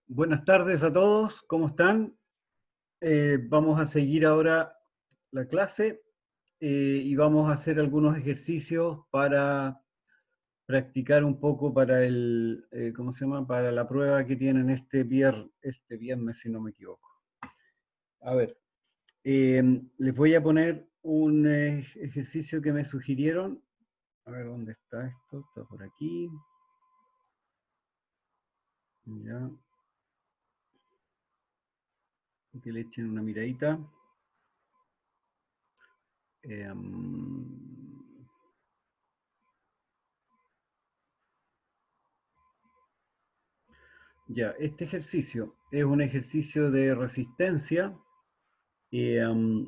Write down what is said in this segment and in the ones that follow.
Buenas tardes a todos, ¿cómo están? Vamos a seguir ahora la clase y vamos a hacer algunos ejercicios para practicar un poco para ¿cómo se llama? Para la prueba que tienen este viernes, si no me equivoco. A ver, les voy a poner un ejercicio que me sugirieron. A ver, ¿dónde está esto? Está por aquí. Ya. Que le echen una miradita. Ya, este ejercicio es un ejercicio de resistencia eh, um,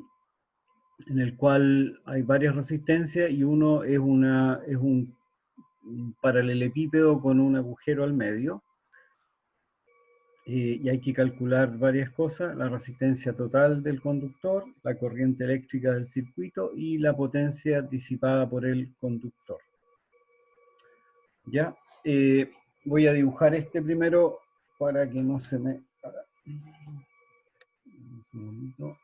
en el cual hay varias resistencias y uno es un paralelepípedo con un agujero al medio y hay que calcular varias cosas: la resistencia total del conductor, la corriente eléctrica del circuito y la potencia disipada por el conductor. Ya, voy a dibujar este primero para que no se me... Un segundito.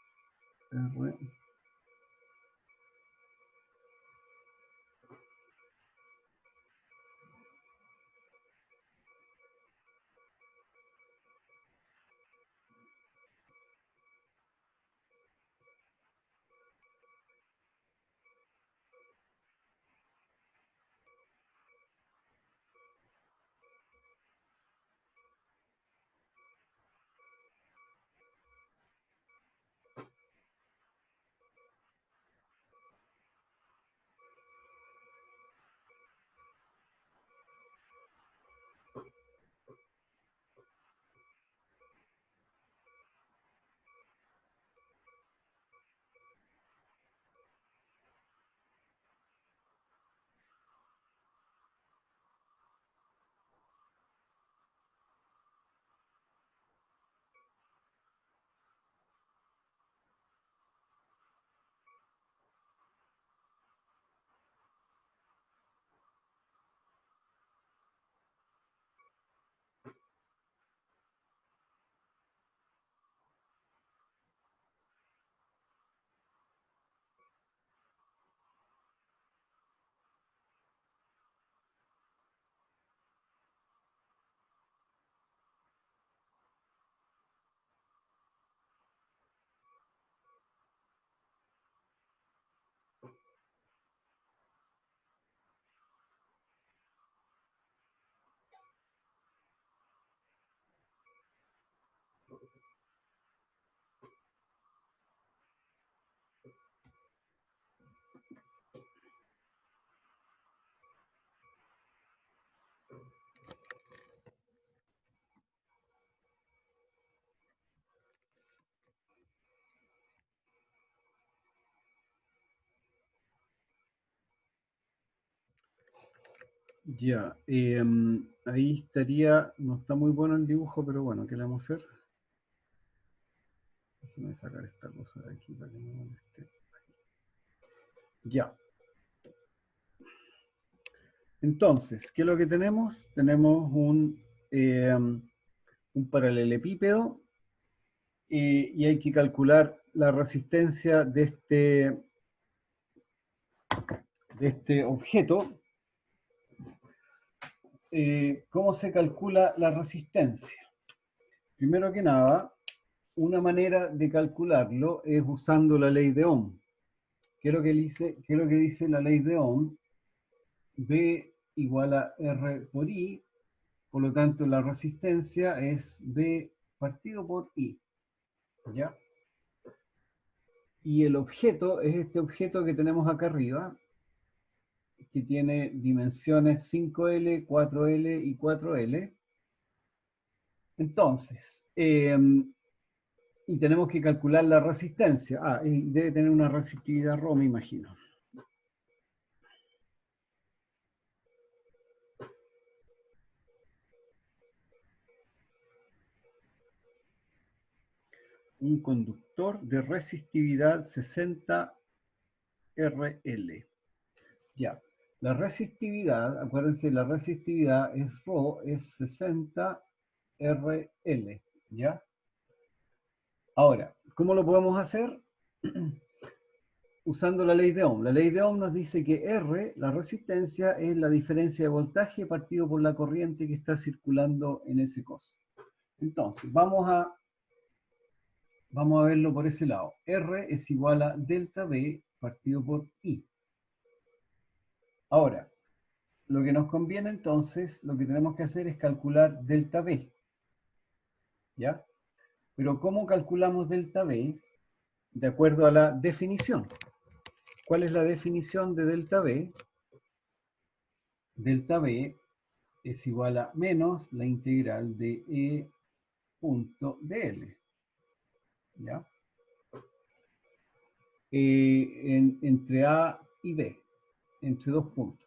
Ya, ahí estaría, no está muy bueno el dibujo, pero bueno, ¿qué le vamos a hacer? Déjame sacar esta cosa de aquí para que no moleste. Ya. Entonces, ¿qué es lo que tenemos? Tenemos un paralelepípedo y hay que calcular la resistencia de este objeto. ¿Cómo se calcula la resistencia? Primero que nada, una manera de calcularlo es usando la ley de Ohm. ¿Qué es lo que dice la ley de Ohm? B igual a R por I, por lo tanto la resistencia es B partido por I. ¿Ya? Y el objeto es este objeto que tenemos acá arriba, que tiene dimensiones 5L, 4L y 4L. Entonces, y tenemos que calcular la resistencia. Y debe tener una resistividad ρ, me imagino. Un conductor de resistividad 60 RL. Ya. La resistividad, acuérdense, la resistividad es ρ, es 60 RL, ¿ya? Ahora, ¿cómo lo podemos hacer? Usando la ley de Ohm. La ley de Ohm nos dice que R, la resistencia, es la diferencia de voltaje partido por la corriente que está circulando en ese coso. Entonces, vamos a verlo por ese lado. R es igual a delta V partido por I. Ahora, lo que nos conviene entonces, lo que tenemos que hacer es calcular delta V. ¿Ya? Pero ¿cómo calculamos delta V? De acuerdo a la definición. ¿Cuál es la definición de delta V? Delta V es igual a menos la integral de E punto dl. ¿Ya? Entre A y B, entre dos puntos.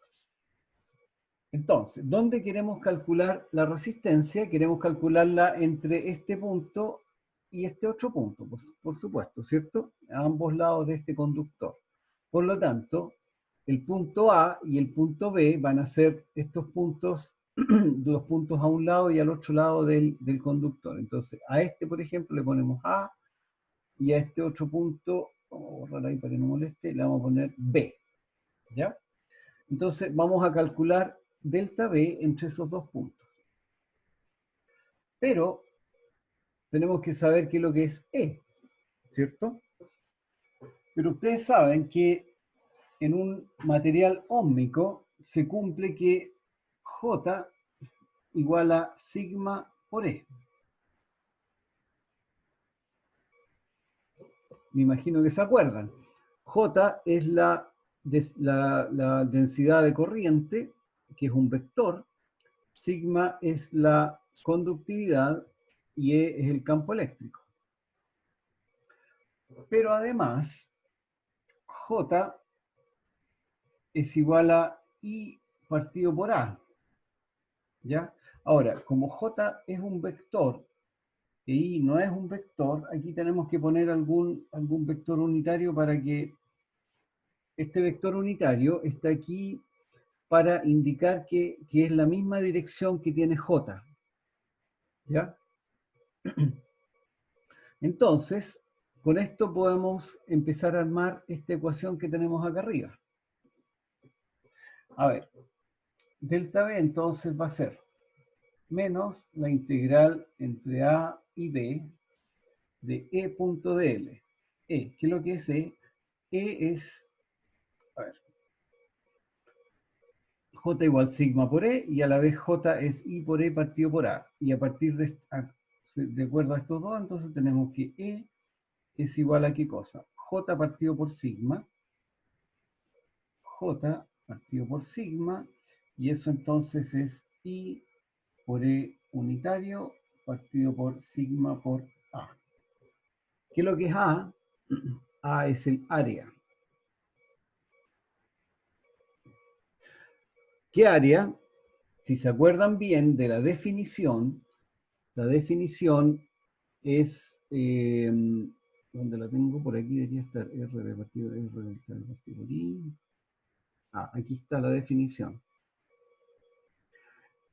Entonces, ¿dónde queremos calcular la resistencia? Queremos calcularla entre este punto y este otro punto, por supuesto, ¿cierto? A ambos lados de este conductor. Por lo tanto, el punto A y el punto B van a ser estos puntos, los puntos a un lado y al otro lado del conductor. Entonces, a este, por ejemplo, le ponemos A, y a este otro punto, vamos a borrar ahí para que no moleste, le vamos a poner B. ¿Ya? Entonces, vamos a calcular delta B entre esos dos puntos. Pero tenemos que saber qué es lo que es E, ¿cierto? Pero ustedes saben que en un material óhmico se cumple que J igual a sigma por E. Me imagino que se acuerdan. J es la densidad de corriente, que es un vector. Sigma es la conductividad y E es el campo eléctrico. Pero además, J es igual a I partido por A. ¿Ya? Ahora, como J es un vector e I no es un vector, aquí tenemos que poner algún vector unitario para que este vector unitario está aquí para indicar que es la misma dirección que tiene J. ¿Ya? Entonces, con esto podemos empezar a armar esta ecuación que tenemos acá arriba. A ver, delta B entonces va a ser menos la integral entre A y B de E punto dl. ¿Qué es lo que es E? E es, a ver, J igual sigma por E y a la vez J es I por E partido por A. Y a partir de acuerdo a estos dos, entonces tenemos que E es igual a ¿qué cosa? J partido por sigma. J partido por sigma. Y eso entonces es I por E unitario partido por sigma por A. ¿Qué es lo que es A? A es el área. ¿Qué área? Si se acuerdan bien de la definición es, ¿dónde la tengo? Por aquí debería estar R de partido R de partido por I. Aquí está la definición.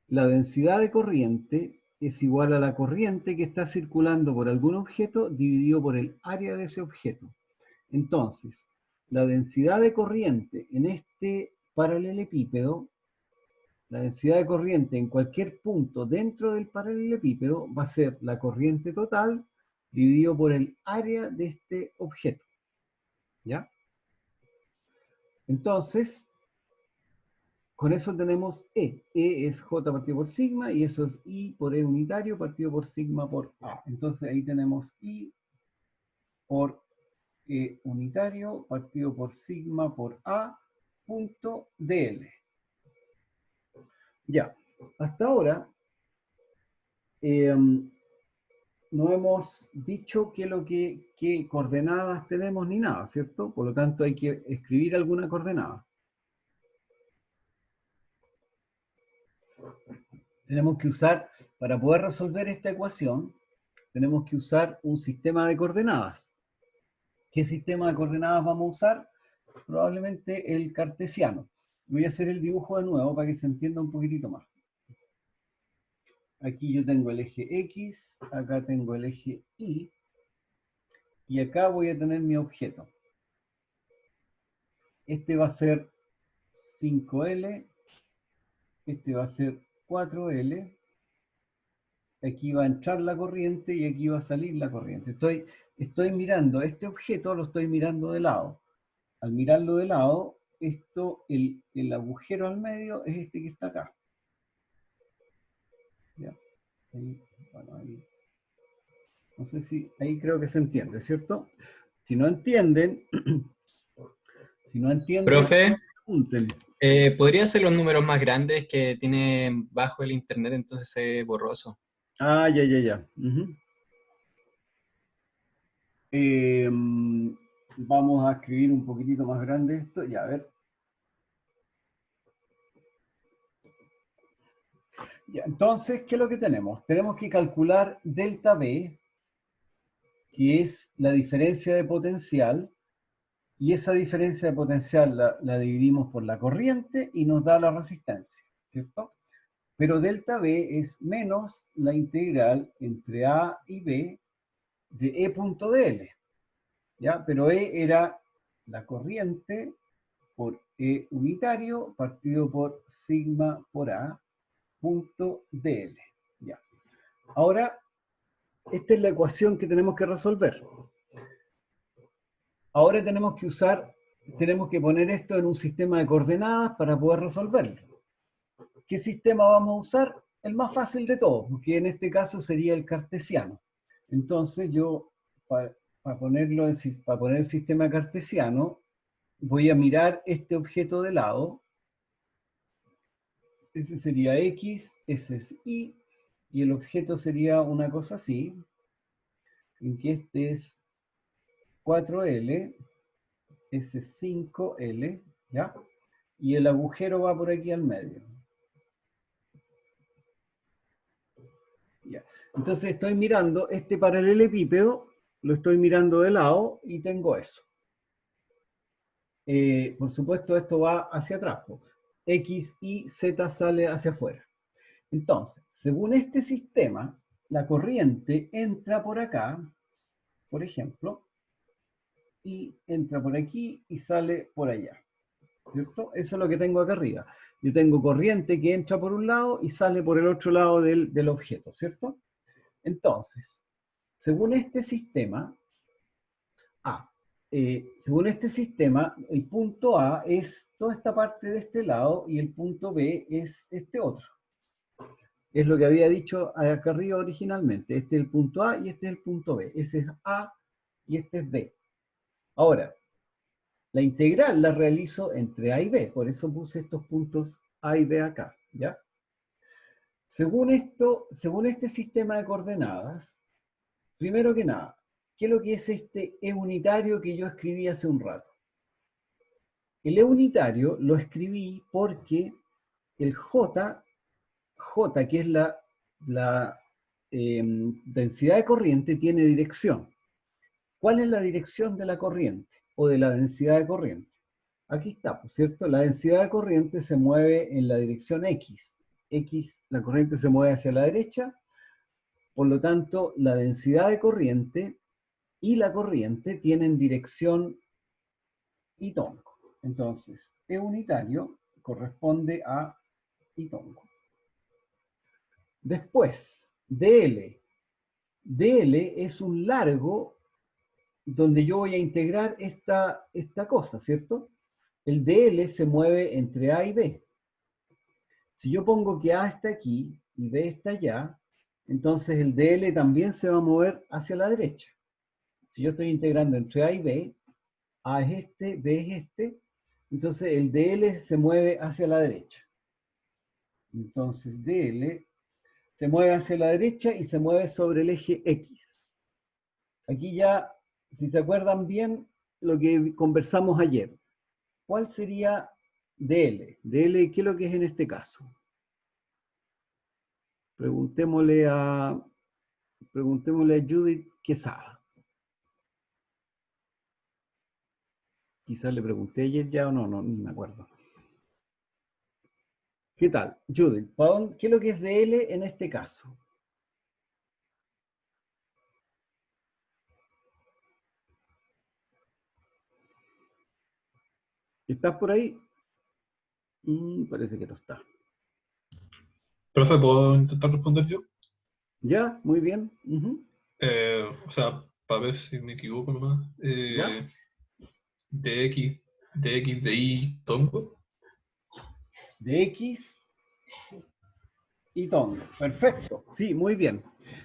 La densidad de corriente es igual a la corriente que está circulando por algún objeto dividido por el área de ese objeto. Entonces, la densidad de corriente en este paralelepípedo, la densidad de corriente en cualquier punto dentro del paralelepípedo va a ser la corriente total dividido por el área de este objeto. ¿Ya? Entonces, con eso tenemos E. E es J partido por sigma y eso es I por E unitario partido por sigma por A. Entonces ahí tenemos I por E unitario partido por sigma por A punto dl. Ya, hasta ahora no hemos dicho qué coordenadas tenemos ni nada, ¿cierto? Por lo tanto hay que escribir alguna coordenada. Tenemos que usar, para poder resolver esta ecuación, tenemos que usar un sistema de coordenadas. ¿Qué sistema de coordenadas vamos a usar? Probablemente el cartesiano. Voy a hacer el dibujo de nuevo para que se entienda un poquitito más. Aquí yo tengo el eje X, acá tengo el eje Y, y acá voy a tener mi objeto. Este va a ser 5L, este va a ser 4L, aquí va a entrar la corriente y aquí va a salir la corriente. Estoy mirando este objeto, lo estoy mirando de lado. Al mirarlo de lado, el agujero al medio es este que está acá. ¿Ya? Ahí, bueno, ahí. No sé si ahí creo que se entiende, ¿cierto? Si no entienden, si no entienden, Profe, pregunten. ¿podría ser los números más grandes que tiene bajo el internet, entonces es borroso? Ah, ya, ya, ya. Ujú. Vamos a escribir un poquitito más grande esto. Ya, a ver. Ya, entonces, ¿qué es lo que tenemos? Tenemos que calcular delta B, que es la diferencia de potencial, y esa diferencia de potencial la dividimos por la corriente y nos da la resistencia, ¿cierto? Pero delta B es menos la integral entre A y B de E punto dl, ¿ya? Pero E era la corriente por E unitario partido por sigma por A punto dl, ¿ya? Ahora, esta es la ecuación que tenemos que resolver. Ahora tenemos que poner esto en un sistema de coordenadas para poder resolverlo. ¿Qué sistema vamos a usar? El más fácil de todos, porque en este caso sería el cartesiano. Entonces yo, para poner el sistema cartesiano, voy a mirar este objeto de lado. Ese sería X, ese es Y, y el objeto sería una cosa así, en que este es 4L, ese es 5L, ¿ya? Y el agujero va por aquí al medio. Ya. Entonces estoy mirando este paralelepípedo, lo estoy mirando de lado y tengo eso. Por supuesto, esto va hacia atrás. X, Y, Z sale hacia afuera. Entonces, según este sistema, la corriente entra por acá, por ejemplo, y entra por aquí y sale por allá. ¿Cierto? Eso es lo que tengo acá arriba. Yo tengo corriente que entra por un lado y sale por el otro lado del objeto, ¿cierto? Entonces, según este sistema, según este sistema, el punto A es toda esta parte de este lado y el punto B es este otro. Es lo que había dicho acá arriba originalmente. Este es el punto A y este es el punto B. Ese es A y este es B. Ahora, la integral la realizo entre A y B, por eso puse estos puntos A y B acá, ¿ya? Según este sistema de coordenadas, primero que nada, ¿qué es lo que es este E unitario que yo escribí hace un rato? El E unitario lo escribí porque el J, que es la densidad de corriente, tiene dirección. ¿Cuál es la dirección de la corriente o de la densidad de corriente? Aquí está, ¿por cierto? La densidad de corriente se mueve en la dirección X. La corriente se mueve hacia la derecha, por lo tanto, la densidad de corriente y la corriente tienen dirección y tonco. Entonces, E unitario corresponde a y tonco. Después, DL. DL es un largo donde yo voy a integrar esta cosa, ¿cierto? El DL se mueve entre A y B. Si yo pongo que A está aquí y B está allá, entonces el DL también se va a mover hacia la derecha. Si yo estoy integrando entre A y B, A es este, B es este, entonces el DL se mueve hacia la derecha. Entonces DL se mueve hacia la derecha y se mueve sobre el eje X. Aquí ya, si se acuerdan bien, lo que conversamos ayer. ¿Cuál sería DL? DL, ¿qué es lo que es en este caso? Preguntémosle a Judith Quesada. Quizás le pregunté ayer ya o no, ni me acuerdo. ¿Qué tal? Judith, ¿qué es lo que es DL en este caso? ¿Estás por ahí? Parece que no está. Profe, ¿puedo intentar responder yo? ¿Ya? Muy bien. Ujú. O sea, para ver si me equivoco nomás. ¿Ya? DX, DX, DI, Tongo. De X y Tongo. Perfecto. Sí, muy bien.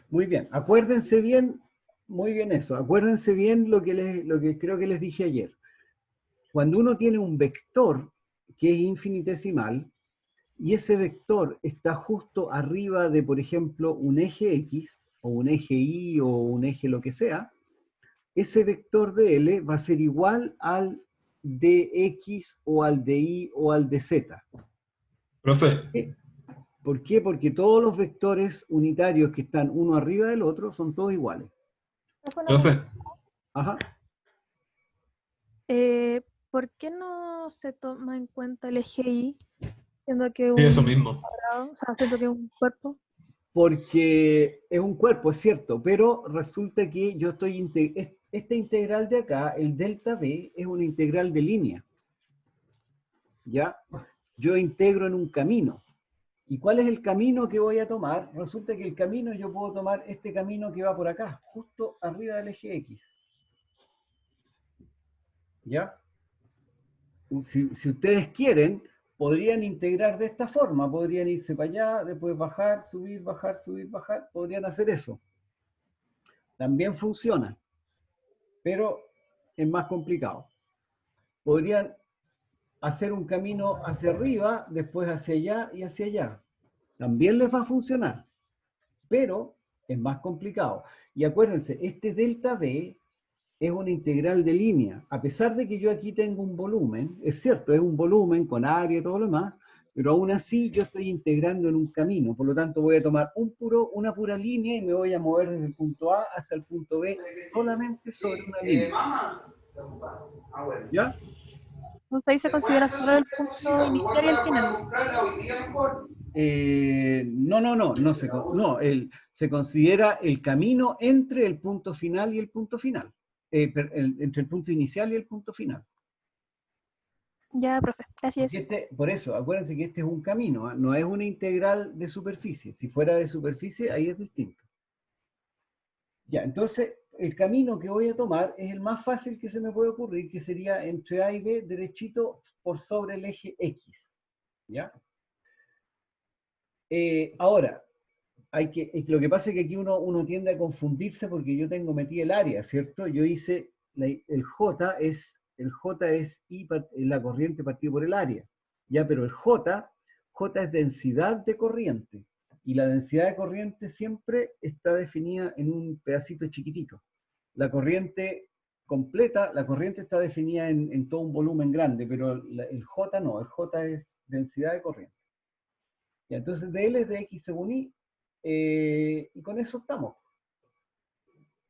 Muy bien. Acuérdense bien, muy bien eso. Acuérdense bien lo que creo que les dije ayer. Cuando uno tiene un vector que es infinitesimal y ese vector está justo arriba de, por ejemplo, un eje X o un eje Y o un eje lo que sea, ese vector de L va a ser igual al de X o al de Y o al de Z. Profe, ¿Por qué? Porque todos los vectores unitarios que están uno arriba del otro son todos iguales. profe, Ajá. Eh, ¿Por qué no se toma en cuenta el eje Y, siendo que sí, eso un mismo. cuadrado, o sea, siendo que un cuerpo? Porque es un cuerpo, es cierto, pero resulta que yo estoy, esta integral de acá, el delta B, es una integral de línea, ¿ya? Yo integro en un camino. ¿Y cuál es el camino que voy a tomar? Resulta que el camino, yo puedo tomar este camino que va por acá, justo arriba del eje X, ¿ya? Si ustedes quieren, podrían integrar de esta forma, podrían irse para allá, después bajar, subir, bajar, podrían hacer eso. También funciona, pero es más complicado. Podrían hacer un camino hacia arriba, después hacia allá y hacia allá. También les va a funcionar, pero es más complicado. Y acuérdense, este delta B es una integral de línea. A pesar de que yo aquí tengo un volumen, es cierto, es un volumen con área y todo lo demás, pero aún así yo estoy integrando en un camino. Por lo tanto, voy a tomar una pura línea y me voy a mover desde el punto A hasta el punto B solamente sobre una línea. ¿Ya? Entonces ahí se considera solo el punto inicial y el final. Se considera el camino entre el punto final y el punto final. Entre el punto inicial y el punto final. Ya, profe, gracias. Por eso, acuérdense que este es un camino, ¿eh? No es una integral de superficie. Si fuera de superficie, ahí es distinto. Ya, entonces, el camino que voy a tomar es el más fácil que se me puede ocurrir, que sería entre A y B, derechito por sobre el eje X. ¿Ya? Ahora, lo que pasa es que aquí uno tiende a confundirse porque yo tengo metí el área, ¿cierto? Yo hice, el J es la corriente partida por el área, ¿ya? Pero J es densidad de corriente, y la densidad de corriente siempre está definida en un pedacito chiquitito. La corriente completa, la corriente está definida en todo un volumen grande, pero el J no, el J es densidad de corriente. Ya, entonces de L es de X según Y, y con eso estamos.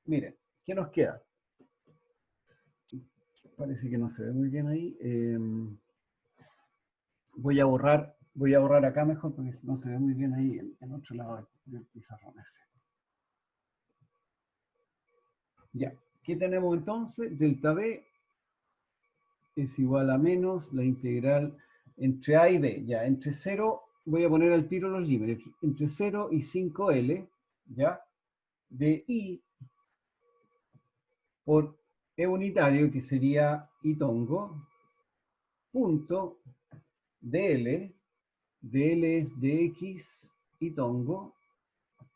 Miren, ¿qué nos queda? Parece que no se ve muy bien ahí. Voy a borrar acá mejor porque no se ve muy bien ahí en otro lado del pizarrón ese. Ya, ¿qué tenemos entonces? Delta B es igual a menos la integral entre A y B. Ya, entre 0, voy a poner al tiro los límites, entre 0 y 5L, ¿ya? De I por E unitario, que sería I tongo, punto DL es dx y tongo,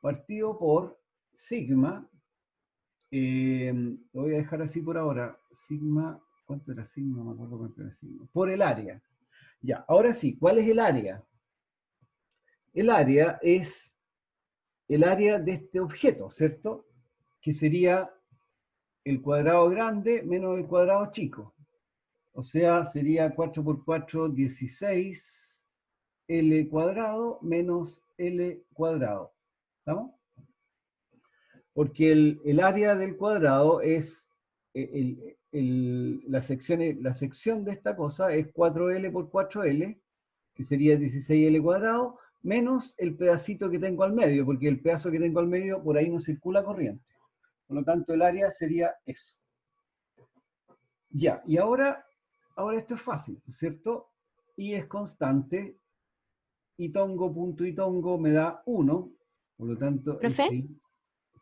partido por sigma, lo voy a dejar así por ahora, sigma, ¿cuánto era sigma? No me acuerdo cuánto era sigma, por el área. Ya, ahora sí, ¿cuál es el área? El área es el área de este objeto, ¿cierto? Que sería el cuadrado grande menos el cuadrado chico. O sea, sería 4 por 4, 16, L cuadrado menos L cuadrado. ¿Estamos? Porque el área del cuadrado es, la sección de esta cosa es 4L por 4L, que sería 16L cuadrado, menos el pedacito que tengo al medio, porque el pedazo que tengo al medio, por ahí no circula corriente. Por lo tanto, el área sería eso. Ya, y ahora esto es fácil, ¿no es cierto? Y es constante, y tongo, punto y tongo me da 1, por lo tanto, ¿Profe?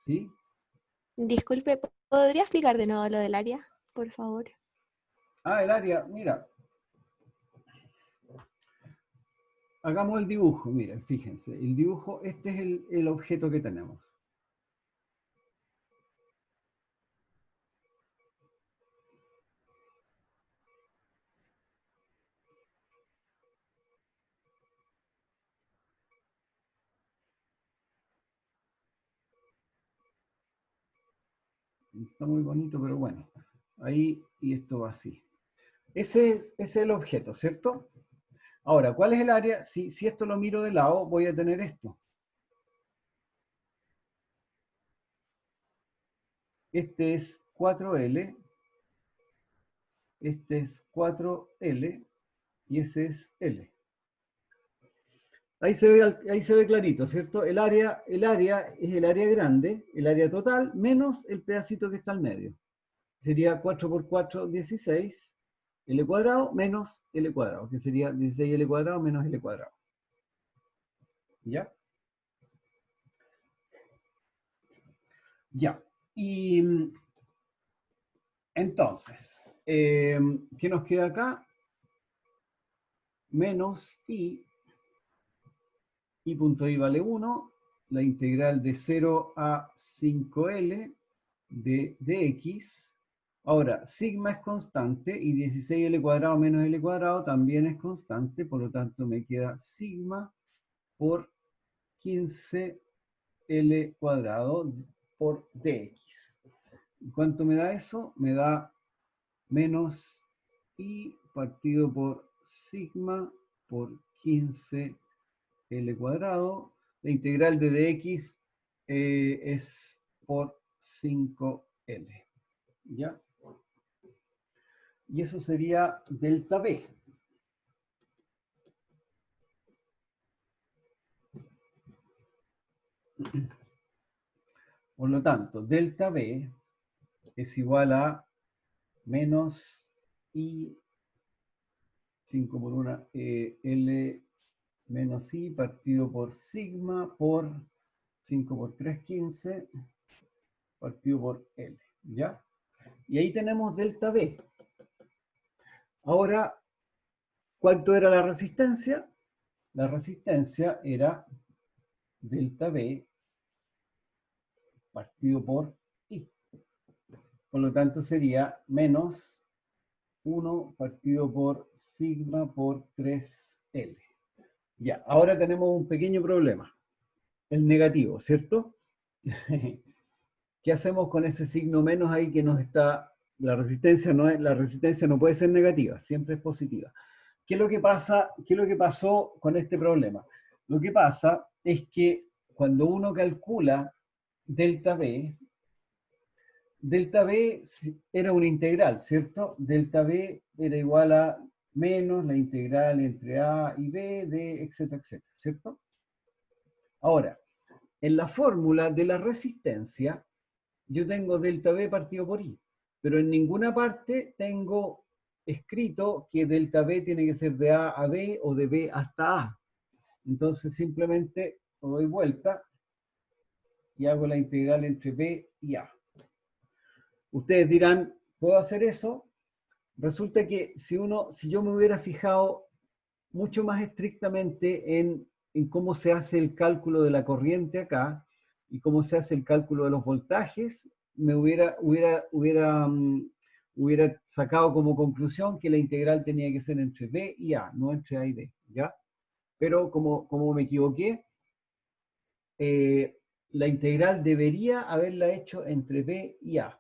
¿sí? Disculpe, ¿podría explicar de nuevo lo del área, por favor? Ah, el área, mira. Hagamos el dibujo, mira, fíjense. El dibujo, este es el objeto que tenemos. Está muy bonito, pero bueno. Ahí, y esto va así. Ese es el objeto, ¿cierto? Ahora, ¿cuál es el área? Si esto lo miro de lado, voy a tener esto. Este es 4L, este es 4L, y ese es L. Ahí se ve clarito, ¿cierto? El área es el área grande, el área total, menos el pedacito que está al medio. Sería 4 por 4, 16, L cuadrado menos L cuadrado, que sería 16L cuadrado menos L cuadrado. ¿Ya? Ya. Y entonces, ¿qué nos queda acá? Menos I punto I vale 1, la integral de 0 a 5L de x. Ahora, sigma es constante y 16L cuadrado menos L cuadrado también es constante, por lo tanto me queda sigma por 15L cuadrado por dx. ¿Cuánto me da eso? Me da menos I partido por sigma por 15L cuadrado. La integral de dx es por 5L. ¿Ya? Y eso sería delta B. Por lo tanto, delta B es igual a menos I 5 por 1 L menos I partido por sigma por 5 por 3, 15 partido por L. ¿Ya? Y ahí tenemos delta B. Ahora, ¿cuánto era la resistencia? La resistencia era delta B partido por I. Por lo tanto, sería menos 1 partido por sigma por 3L. Ya, ahora tenemos un pequeño problema. El negativo, ¿cierto? ¿Qué hacemos con ese signo menos ahí que nos está... La resistencia no puede ser negativa, siempre es positiva. ¿Qué es lo que pasa? ¿Qué es lo que pasó con este problema? Lo que pasa es que cuando uno calcula delta B era una integral, ¿cierto? Delta B era igual a menos la integral entre A y B de etcétera, etcétera, ¿cierto? Ahora, en la fórmula de la resistencia, yo tengo delta B partido por I, pero en ninguna parte tengo escrito que delta B tiene que ser de A a B o de B hasta A. Entonces simplemente doy vuelta y hago la integral entre B y A. Ustedes dirán, ¿puedo hacer eso? Resulta que si yo me hubiera fijado mucho más estrictamente en cómo se hace el cálculo de la corriente acá y cómo se hace el cálculo de los voltajes, me hubiera sacado como conclusión que la integral tenía que ser entre B y A, no entre A y B, ¿ya? Pero como me equivoqué, la integral debería haberla hecho entre B y A.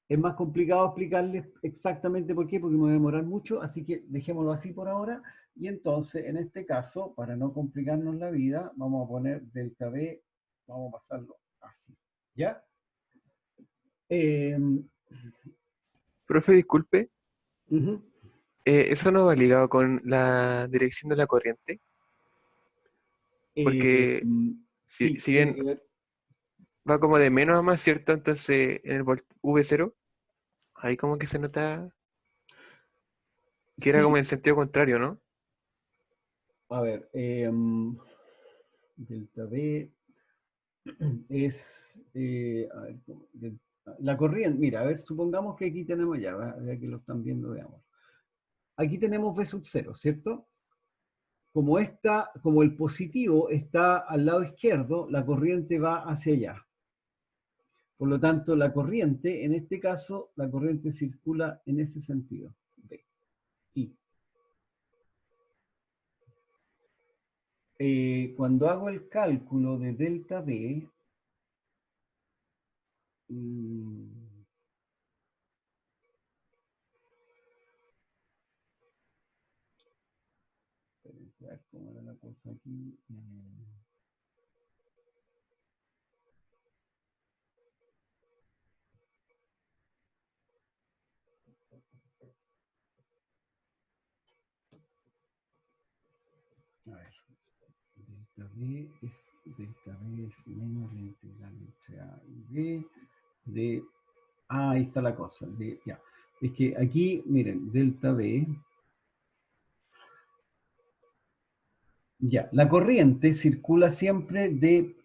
Es más complicado explicarles exactamente por qué, porque me voy a demorar mucho, así que dejémoslo así por ahora. Y entonces, en este caso, para no complicarnos la vida, vamos a poner delta B, vamos a pasarlo así. ¿Ya? Profe, disculpe, Ujú. ¿Eso no va ligado con la dirección de la corriente? Porque Sí, si tiene bien que ver. va como de menos a más, ¿cierto? Entonces en el V0, ahí como que se nota que era como Sí, en sentido contrario, ¿no? a ver, delta B es, a ver, la corriente, mira, a ver, supongamos que aquí tenemos ya que lo están viendo, veamos. Aquí tenemos V sub 0, ¿cierto? Como el positivo está al lado izquierdo, la corriente va hacia allá. Por lo tanto, la corriente, en este caso, la corriente circula en ese sentido. B, I. Cuando hago el cálculo de delta B, espérense, a ver cómo era la cosa aquí. A ver, delta B es menos la integral entre A y B de... Ah, ahí está la cosa. Ya. Es que aquí, miren, delta B... Ya, la corriente circula siempre del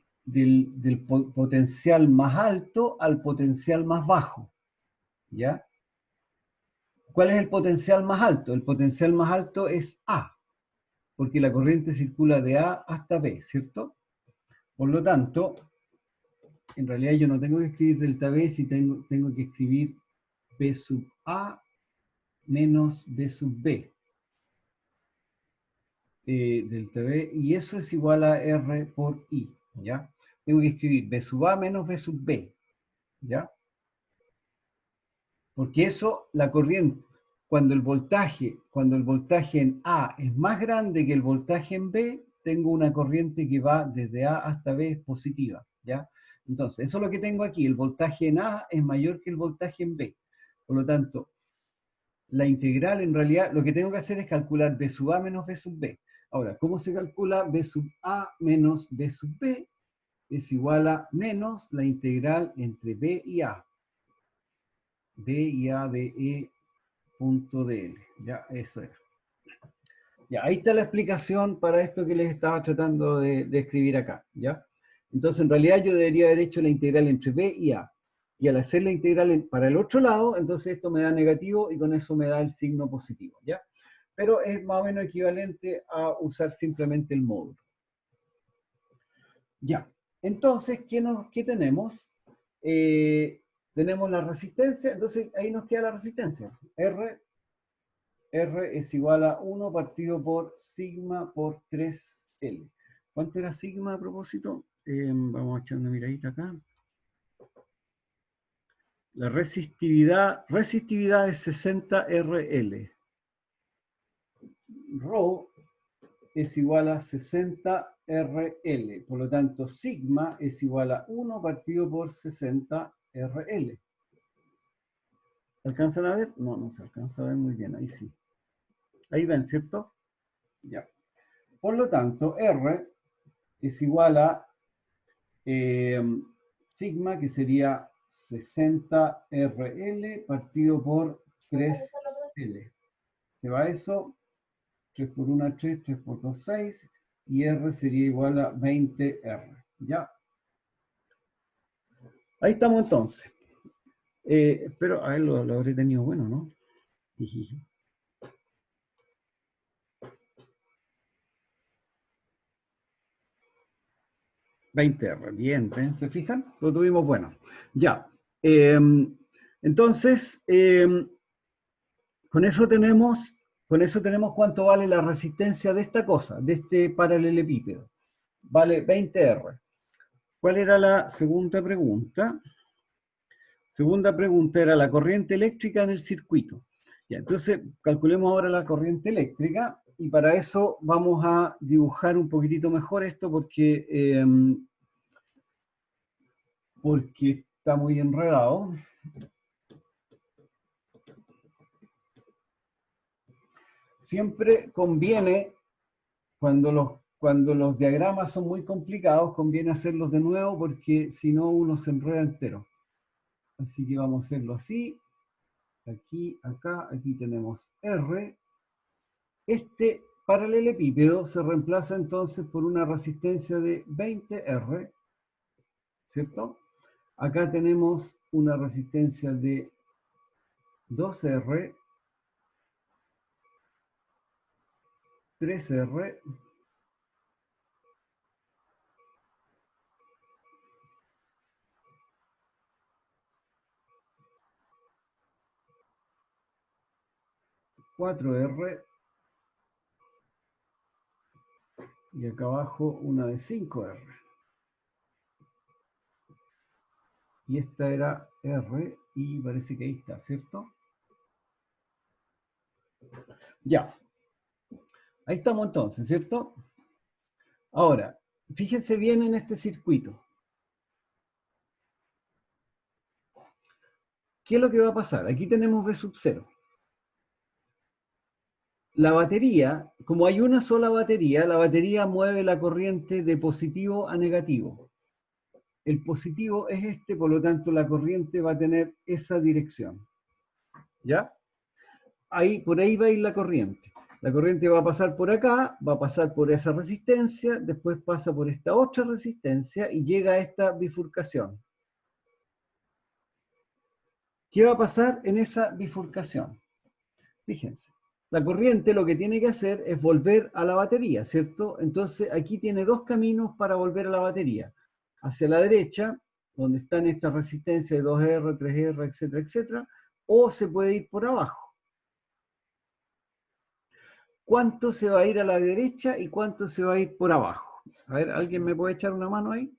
potencial más alto al potencial más bajo. ¿Ya? ¿Cuál es el potencial más alto? El potencial más alto es A, porque la corriente circula de A hasta B, ¿cierto? Por lo tanto, en realidad yo no tengo que escribir delta B, si tengo que escribir B sub A menos B sub B. Delta B, y eso es igual a R por I, ¿ya? Tengo que escribir B sub A menos B sub B, ¿ya? Porque eso, la corriente, cuando el voltaje en A es más grande que el voltaje en B, tengo una corriente que va desde A hasta B, es positiva, ¿ya? Entonces, eso es lo que tengo aquí, el voltaje en A es mayor que el voltaje en B. Por lo tanto, la integral en realidad, lo que tengo que hacer es calcular B sub A menos B sub B. Ahora, ¿cómo se calcula B sub A menos B sub B? Es igual a menos la integral entre B y A. B y A de E punto dl. Ya, eso era. Ya, ahí está la explicación para esto que les estaba tratando de escribir acá, ¿ya? Entonces, en realidad yo debería haber hecho la integral entre B y A. Y al hacer la integral para el otro lado, entonces esto me da negativo y con eso me da el signo positivo, ¿ya? Pero es más o menos equivalente a usar simplemente el módulo. Ya, entonces, ¿qué tenemos? Tenemos la resistencia, entonces ahí nos queda la resistencia. R es igual a 1 partido por sigma por 3L. ¿Cuánto era sigma a propósito? Vamos a echar una miradita acá. La resistividad es 60 RL. Rho es igual a 60 RL. Por lo tanto, sigma es igual a 1 partido por 60 RL. ¿Alcanzan a ver? No, no se alcanza a ver muy bien. Ahí sí. Ahí ven, ¿cierto? Ya. Por lo tanto, R es igual a sigma, que sería 60 RL partido por 3L. Se va eso, 3 por 1, 3, 3 por 2, 6, y R sería igual a 20R. ¿Ya? Ahí estamos entonces. Espero, a ver, lo habré tenido bueno, ¿no? 20R, bien, ¿se fijan? Lo tuvimos bueno. Ya. Entonces, con eso tenemos cuánto vale la resistencia de esta cosa, de este paralelepípedo. Vale 20R. ¿Cuál era la segunda pregunta? Segunda pregunta era la corriente eléctrica en el circuito. Ya, entonces, calculemos ahora la corriente eléctrica, y para eso vamos a dibujar un poquitito mejor esto porque está muy enredado. siempre conviene, cuando los diagramas son muy complicados, conviene hacerlos de nuevo porque si no uno se enreda entero. Así que vamos a hacerlo así. Aquí, acá, aquí tenemos R. Este paralelepípedo se reemplaza entonces por una resistencia de 20R, ¿cierto? Acá tenemos una resistencia de 2R, 3R, 4R, y acá abajo una de 5R. Y esta era R, y parece que ahí está, ¿cierto? Ya. Ahí estamos entonces, ¿cierto? Ahora, fíjense bien en este circuito. ¿Qué es lo que va a pasar? Aquí tenemos V sub 0. La batería, como hay una sola batería, la batería mueve la corriente de positivo a negativo. El positivo es este, por lo tanto la corriente va a tener esa dirección. ¿Ya? Por ahí va a ir la corriente. La corriente va a pasar por acá, va a pasar por esa resistencia, después pasa por esta otra resistencia y llega a esta bifurcación. ¿Qué va a pasar en esa bifurcación? Fíjense, la corriente lo que tiene que hacer es volver a la batería, ¿cierto? Entonces aquí tiene dos caminos para volver a la batería. Hacia la derecha, donde están estas resistencias de 2R, 3R, etcétera, etcétera, o se puede ir por abajo. ¿Cuánto se va a ir a la derecha y cuánto se va a ir por abajo? A ver, ¿alguien me puede echar una mano ahí?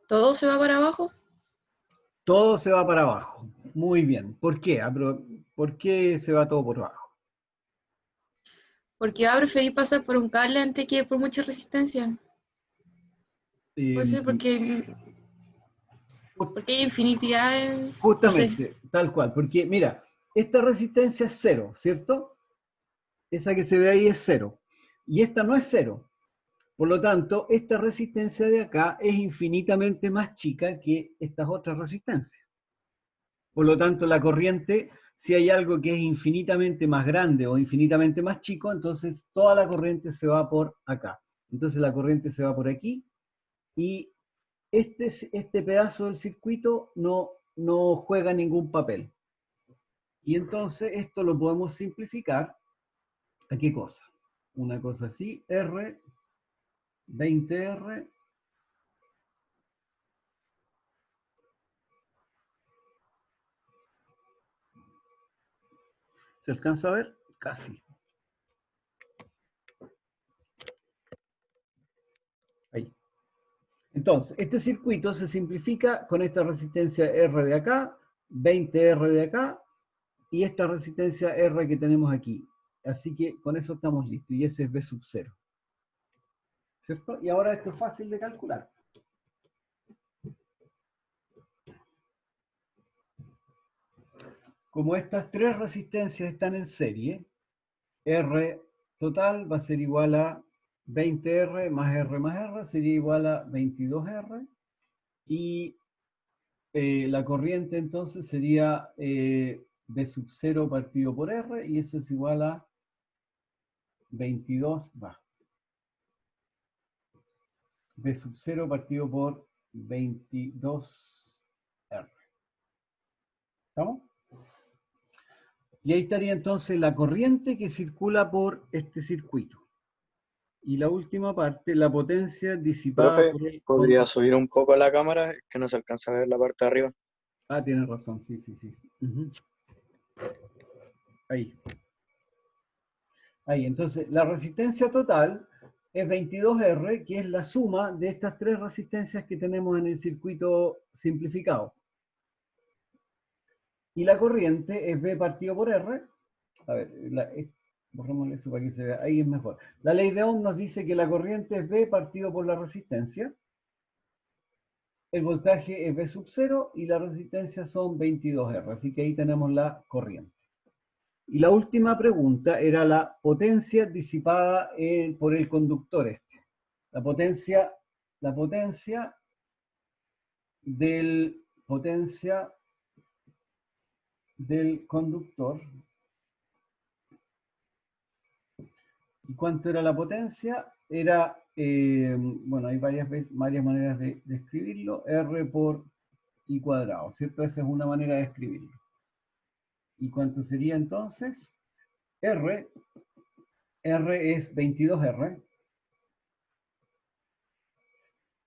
¿Todo se va para abajo? Todo se va para abajo. Muy bien. ¿Por qué? ¿Por qué se va todo por abajo? Porque va a preferir pasar por un cable antes que por mucha resistencia. Puede ser porque hay infinidad de... no sé. Justamente, tal cual. Porque, mira, esta resistencia es 0, ¿cierto? Esa que se ve ahí es 0. Y esta no es 0. Por lo tanto, esta resistencia de acá es infinitamente más chica que estas otras resistencias. Por lo tanto, la corriente, si hay algo que es infinitamente más grande o infinitamente más chico, entonces toda la corriente se va por acá. Entonces la corriente se va por aquí y este pedazo del circuito no juega ningún papel. Y entonces esto lo podemos simplificar. ¿A qué cosa? Una cosa así, R, 20R, ¿se alcanza a ver? Casi. Ahí. Entonces, este circuito se simplifica con esta resistencia R de acá, 20R de acá, y esta resistencia R que tenemos aquí. Así que con eso estamos listos, y ese es V sub 0. ¿Cierto? Y ahora esto es fácil de calcular. Como estas tres resistencias están en serie, R total va a ser igual a 20R más R sería igual a 22R. Y la corriente entonces sería V sub 0 partido por R, y eso es igual a 22, V sub 0 partido por 22R. ¿Estamos? Y ahí estaría entonces la corriente que circula por este circuito. Y la última parte, la potencia disipada Profe, por el... ¿podría subir un poco la cámara? Es que no se alcanza a ver la parte de arriba. Ah, tienes razón, sí. Uh-huh. Ahí. Ahí, entonces la resistencia total es 22R, que es la suma de estas tres resistencias que tenemos en el circuito simplificado. Y la corriente es V partido por R. A ver, borrémosle eso para que se vea. Ahí es mejor. La ley de Ohm nos dice que la corriente es V partido por la resistencia. el voltaje es V sub 0 y la resistencia son 22R, así que ahí tenemos la corriente. Y la última pregunta era la potencia disipada por el conductor este. La potencia del conductor. ¿Y cuánto era la potencia? Era, bueno, hay varias maneras de escribirlo, R por I cuadrado, ¿cierto? Esa es una manera de escribirlo. ¿Y cuánto sería entonces? R es 22R.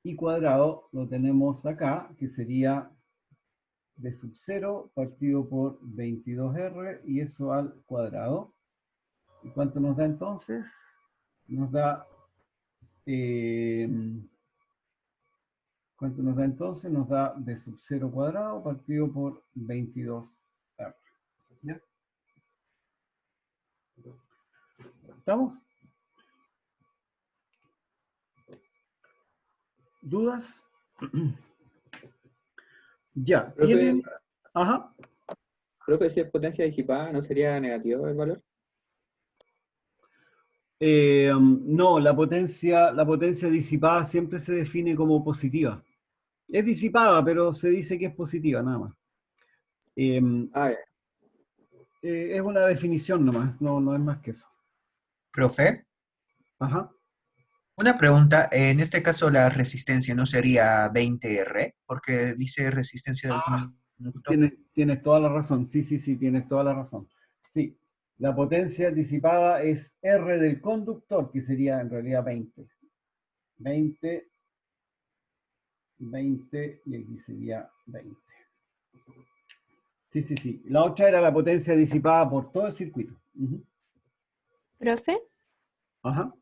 I cuadrado lo tenemos acá, que sería V sub 0 partido por 22R, y eso al cuadrado. ¿Y cuánto nos da entonces? Nos da... ¿cuánto nos da entonces? Nos da V sub 0 cuadrado partido por 22R. ¿Ya? ¿Estamos? ¿Dudas? Ya. Profe, ¿Tienen? Ajá. profe, si es potencia disipada, ¿no sería negativo el valor? No, la potencia disipada siempre se define como positiva. Es disipada, pero se dice que es positiva, nada más. Ah, ya. Es una definición nomás, no es más que eso. Profe, Ajá. una pregunta. En este caso, la resistencia no sería 20R, porque dice resistencia del conductor. Tienes toda la razón. Sí, tienes toda la razón. Sí, la potencia disipada es R del conductor, que sería en realidad 20. 20, y aquí sería 20. Sí. La otra era la potencia disipada por todo el circuito. Profe, Ajá.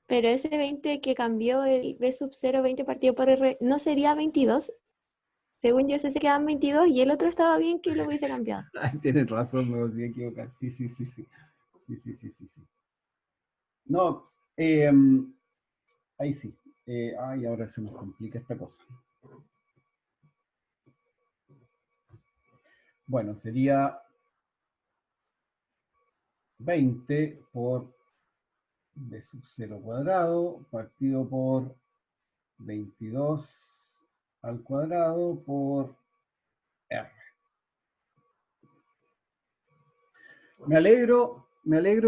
pero ese 20 que cambió el V sub 0, 20 partido por R, ¿no sería 22? Según yo, ese se quedan 22 y el otro estaba bien que lo hubiese cambiado. Ay, tienes razón, me volví a equivocar. Sí. No, ahí sí. Ay, ahora se nos complica esta cosa. Bueno, sería 20 por V sub 0 cuadrado partido por 22 al cuadrado por R. Me alegro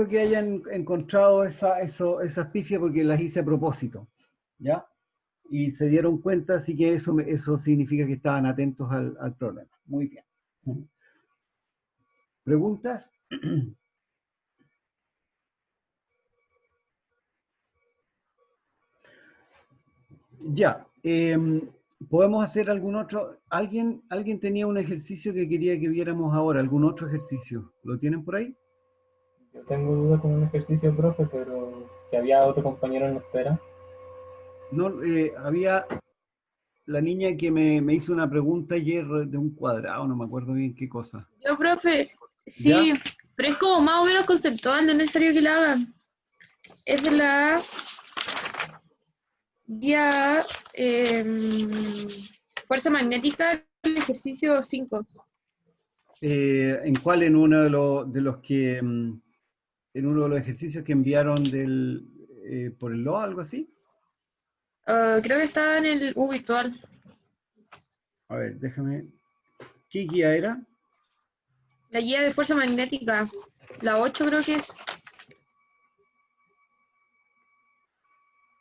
que hayan encontrado esas pifias porque las hice a propósito, ¿ya? Y se dieron cuenta, así que eso significa que estaban atentos al problema. Muy bien. ¿Preguntas? Ya. ¿Podemos hacer algún otro? ¿Alguien tenía un ejercicio que quería que viéramos ahora? ¿Algún otro ejercicio? ¿Lo tienen por ahí? Yo tengo dudas con un ejercicio, profe, pero si había otro compañero en espera. No, había la niña que me hizo una pregunta ayer de un cuadrado, no me acuerdo bien qué cosa. Yo, profe, sí, ¿Ya? pero es como más o menos conceptual, no es necesario que la hagan. Es de la guía fuerza magnética, el ejercicio 5. ¿En cuál? En uno de los que en uno de los ejercicios que enviaron por el LOA, algo así. Creo que está en el U virtual. A ver, déjame. ¿Qué guía era? La guía de fuerza magnética, la 8 creo que es.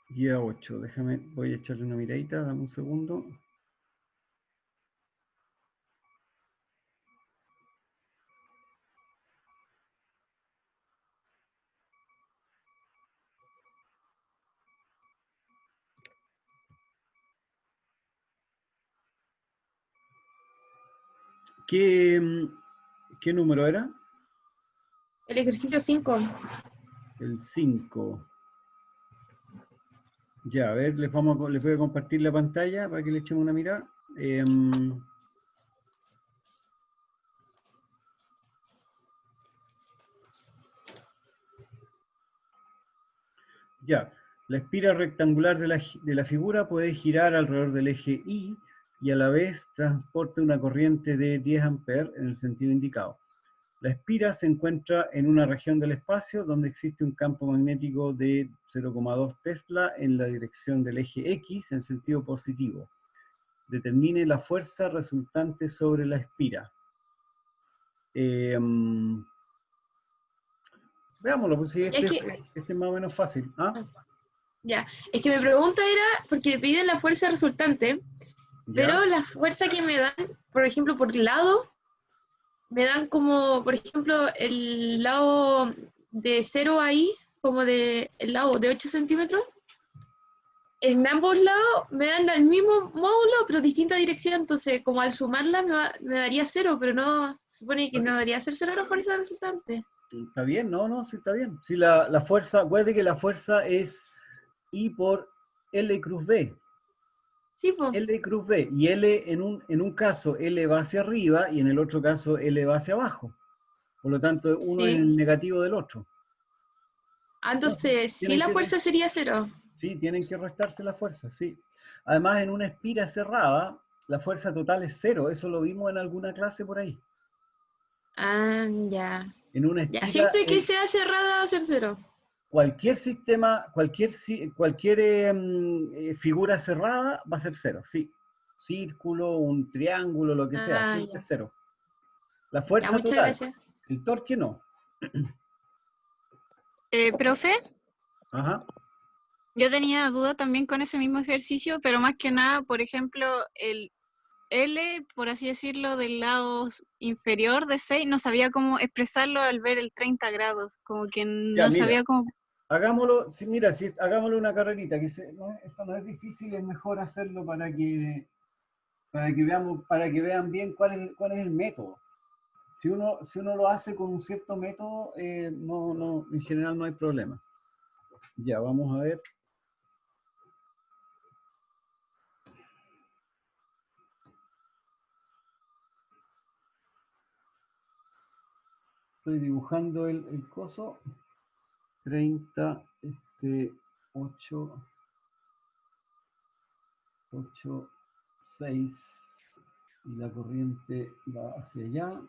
Guía 8, déjame, voy a echarle una miradita, dame un segundo. ¿Qué número era? El ejercicio 5. El 5. Ya, a ver, les voy a compartir la pantalla para que le echemos una mirada. Ya, La espira rectangular de la figura puede girar alrededor del eje Y y a la vez transporta una corriente de 10 amperes en el sentido indicado. La espira se encuentra en una región del espacio donde existe un campo magnético de 0,2 Tesla en la dirección del eje X en sentido positivo. Determine la fuerza resultante sobre la espira. Veámoslo, pues sí, este es más o menos fácil. ¿Ah? Ya, es que mi pregunta era, porque piden la fuerza resultante, ¿Ya? pero la fuerza que me dan, por ejemplo, por lado, me dan como, por ejemplo, el lado de 0 ahí, como de el lado de 8 centímetros. En ambos lados me dan el mismo módulo, pero distinta dirección, entonces como al sumarla me daría 0, pero no, se supone que no debería ser 0 la fuerza resultante. Está bien, no, sí está bien. Si la fuerza, acuérdate que la fuerza es I por L cruz B. Sí, pues. L cruz B. Y L en un caso L va hacia arriba y en el otro caso L va hacia abajo. Por lo tanto, uno es Sí. el negativo del otro. Ah, entonces, sí, la fuerza sería 0. Sí, tienen que restarse la fuerza, sí. Además, en una espira cerrada, la fuerza total es 0. Eso lo vimos en alguna clase por ahí. Ah, ya. En una espira, Ya, siempre que sea cerrada va a ser 0. Cualquier sistema, cualquier figura cerrada va a ser 0, sí. Círculo, un triángulo, lo que sea, siempre es 0. La fuerza muchas total. Gracias. El torque no. Profe, Ajá. yo tenía duda también con ese mismo ejercicio, pero más que nada, por ejemplo, el L, por así decirlo, del lado inferior de 6, no sabía cómo expresarlo al ver el 30 grados, como que no sabía cómo... Hagámoslo, hagámoslo una carrerita, que esto no es difícil, es mejor hacerlo para que vean bien cuál es el método. Si uno lo hace con un cierto método, en general no hay problema. Ya, vamos a ver. Estoy dibujando el coso. 30, 8, 6, y la corriente va hacia allá.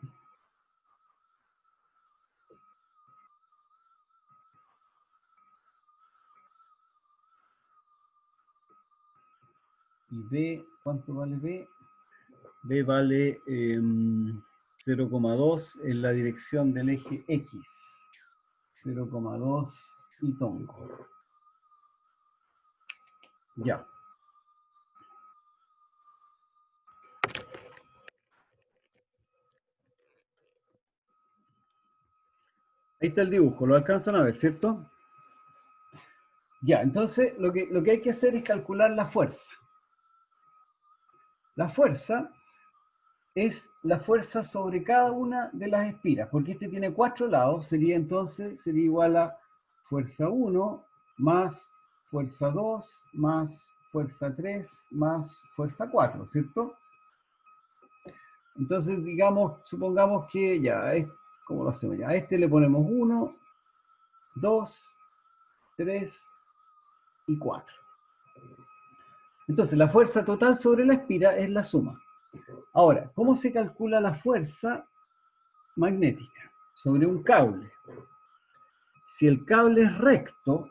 Y B, ¿cuánto vale B? B vale 0,2 en la dirección del eje X. 0,2 y tongo. Ya. Ahí está el dibujo, lo alcanzan a ver, ¿cierto? Ya, entonces lo que hay que hacer es calcular la fuerza. La fuerza es la fuerza sobre cada una de las espiras, porque este tiene 4 lados, sería igual a fuerza 1 más fuerza 2 más fuerza 3 más fuerza 4, ¿cierto? Entonces, supongamos que ya, ¿cómo lo hacemos ya? A este le ponemos 1, 2, 3 y 4. Entonces, la fuerza total sobre la espira es la suma. Ahora, ¿cómo se calcula la fuerza magnética? Sobre un cable. Si el cable es recto,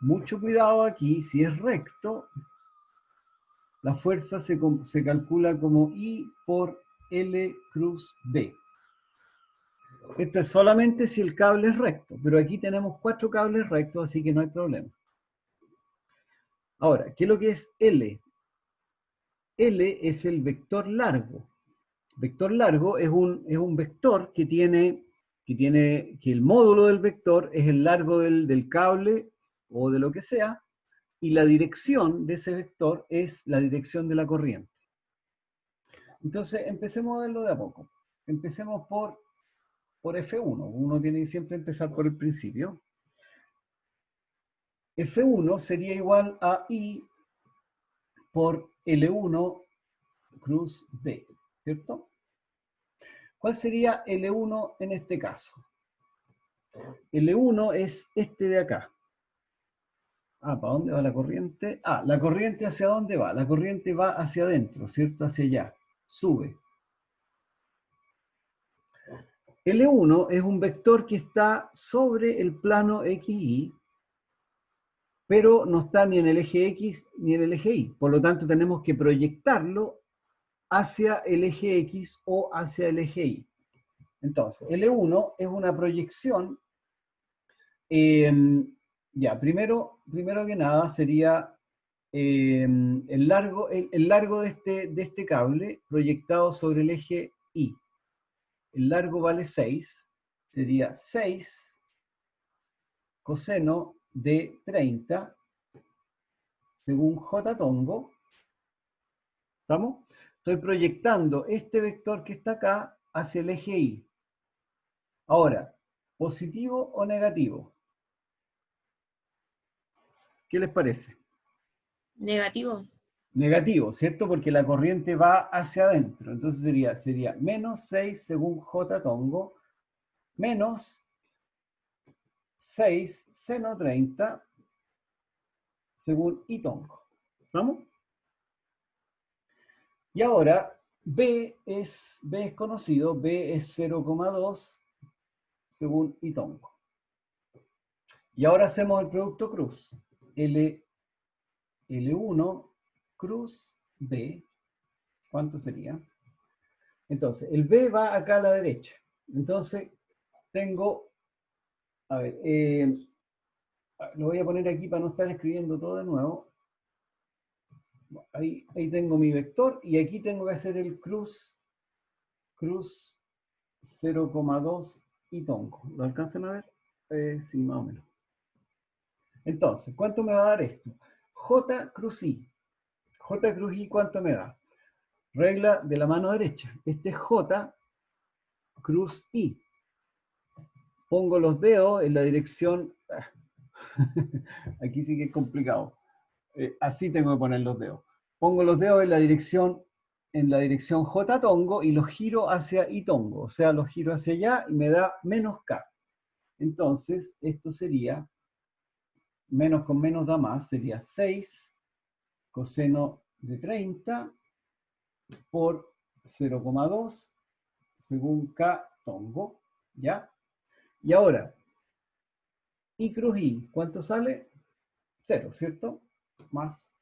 mucho cuidado aquí, si es recto, la fuerza se calcula como I por L cruz B. Esto es solamente si el cable es recto, pero aquí tenemos 4 cables rectos, así que no hay problema. Ahora, ¿qué es lo que es L? L es el vector largo. Vector largo es un vector que el módulo del vector es el largo del cable o de lo que sea, y la dirección de ese vector es la dirección de la corriente. Entonces, empecemos a verlo de a poco. Empecemos por F1. Uno tiene que siempre empezar por el principio. F1 sería igual a I por L1 cruz D, ¿cierto? ¿Cuál sería L1 en este caso? L1 es este de acá. ¿para dónde va la corriente? ¿La corriente hacia dónde va? La corriente va hacia adentro, ¿cierto? Hacia allá. Sube. L1 es un vector que está sobre el plano XY, pero no está ni en el eje X ni en el eje Y. Por lo tanto, tenemos que proyectarlo hacia el eje X o hacia el eje Y. Entonces, L1 es una proyección. Primero que nada sería el largo de este cable proyectado sobre el eje Y. El largo vale 6, sería 6 coseno de 30 según J tongo. ¿Estamos? Estoy proyectando este vector que está acá hacia el eje Y. Ahora, ¿positivo o negativo? ¿Qué les parece? Negativo. Negativo, ¿cierto? Porque la corriente va hacia adentro. Entonces sería menos 6 según J tongo, menos 6 seno 30 según I tongo. ¿Estamos? Y ahora, B es conocido, B es 0,2 según I tongo. Y ahora hacemos el producto cruz. L1 cruz B, ¿cuánto sería? Entonces, el B va acá a la derecha. Entonces, tengo, a ver, lo voy a poner aquí para no estar escribiendo todo de nuevo. Ahí tengo mi vector y aquí tengo que hacer el cruz 0,2 y tongo. ¿Lo alcanzan a ver? Sí, más o menos. Entonces, ¿cuánto me va a dar esto? J cruz I. J cruz I, ¿cuánto me da? Regla de la mano derecha. Este es J cruz I. Pongo los dedos en la dirección... Aquí sí que es complicado. Así tengo que poner los dedos. Pongo los dedos en la dirección J tongo y los giro hacia I tongo. O sea, los giro hacia allá y me da menos K. Entonces, esto sería, menos con menos da más, sería 6 coseno de 30 por 0,2 según K tongo. ¿Ya? Y ahora, I cruz I, ¿cuánto sale? 0, ¿cierto? Más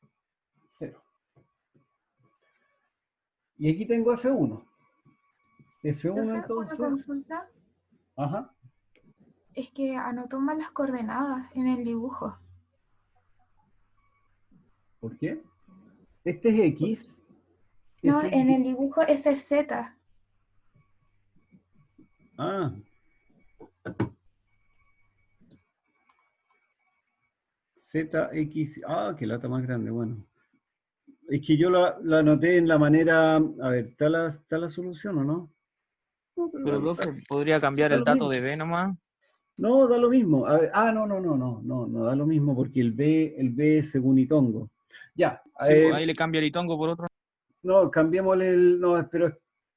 0. Y aquí tengo F1. F1 Profe, entonces... una consulta. Ajá. Es que anotó mal las coordenadas en el dibujo. ¿Por qué? Este es X. No, ese en es... el dibujo ese es Z. Ah. ZX. Ah, qué lata más grande, bueno. Es que yo la anoté en la manera... A ver, ¿está la solución o no? No, Pero, profe, ¿podría cambiar da el lo dato mismo. de B nomás? No, da lo mismo. A ver, no da lo mismo porque el B es según Itongo. Ya. Sí, pues ahí le cambia el itongo por otro. No, cambiémosle el... No,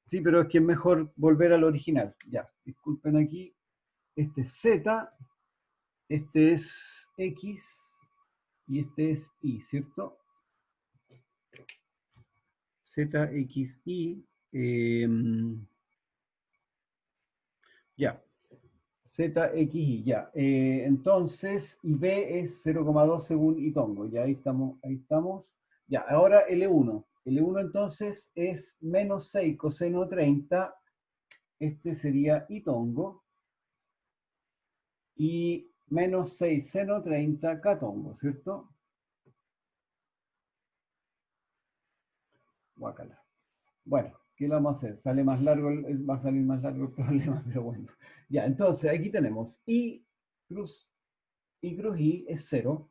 sí, pero es que es mejor volver al original. Ya, disculpen aquí. Este es Z, este es X y este es Y, ¿cierto? Z, X, Y. Ya. Z, X, Y, ya. Entonces, y B es 0,2 según Itongo. Ya, ahí estamos. Ya, ahora L1. L1 entonces es menos 6 coseno 30. Este sería Itongo. Y menos 6 seno 30 catongo, ¿cierto? Guácala. Bueno, ¿qué le vamos a hacer? Sale más largo, va a salir más largo el problema, pero bueno. Ya, entonces aquí tenemos I cruz I es 0.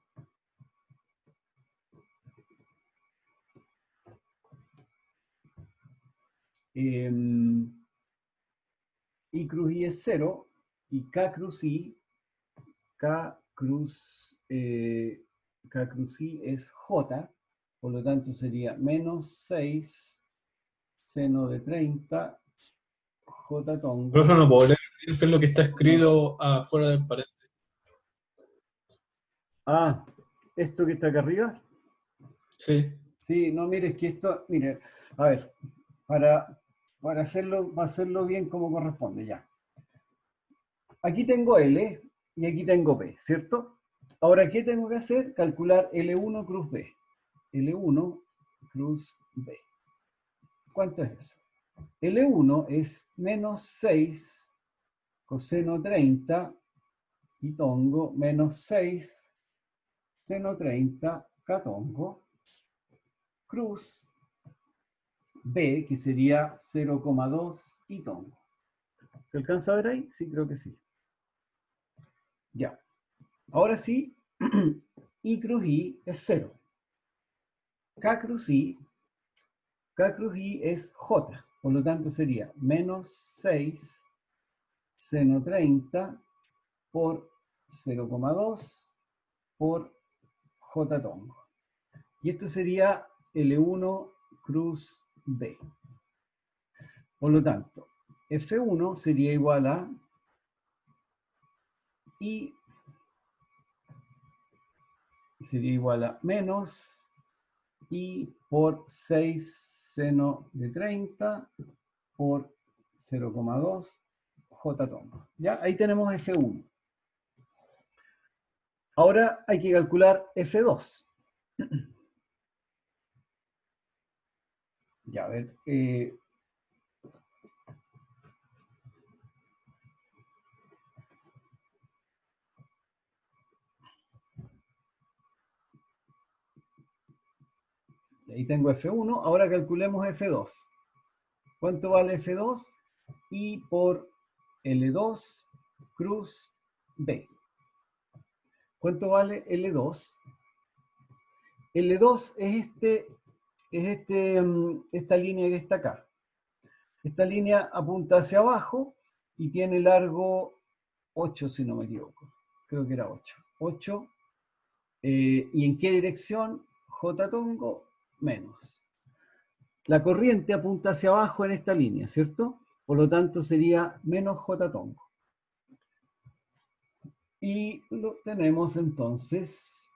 I cruz I es 0 y K cruz I es J, por lo tanto sería menos 6 seno de 30 J tongo. Profe, no puedo leer qué es lo que está escrito afuera del paréntesis. Ah, esto que está acá arriba? Sí. Sí, no, mire, es que esto, mire, a ver, para hacerlo bien como corresponde, ya. Aquí tengo L y aquí tengo P, ¿cierto? Ahora, ¿qué tengo que hacer? Calcular L1 cruz B. L1 cruz B. ¿Cuánto es eso? L1 es menos 6 coseno 30 y tongo menos 6 seno 30 catongo cruz B, que sería 0,2 y tongo. ¿Se alcanza a ver ahí? Sí, creo que sí. Ya. Ahora sí, I cruz I es 0. K cruz I es J. Por lo tanto sería menos 6 seno 30 por 0,2 por J tongo. Y esto sería L1 cruz B. Por lo tanto, F1 sería igual a I sería igual a menos I por 6 seno de 30 por 0,2 J tongo. ¿Ya? Ahí tenemos F1. Ahora hay que calcular F2. Ya, a ver. Ahí tengo F1. Ahora calculemos F2. ¿Cuánto vale F2? I por L2 cruz B. ¿Cuánto vale L2? L2 es esta línea que está acá. Esta línea apunta hacia abajo y tiene largo 8, si no me equivoco. Creo que era 8. 8. ¿Y en qué dirección? J tongo menos. La corriente apunta hacia abajo en esta línea, ¿cierto? Por lo tanto sería menos J tongo. Y lo tenemos entonces,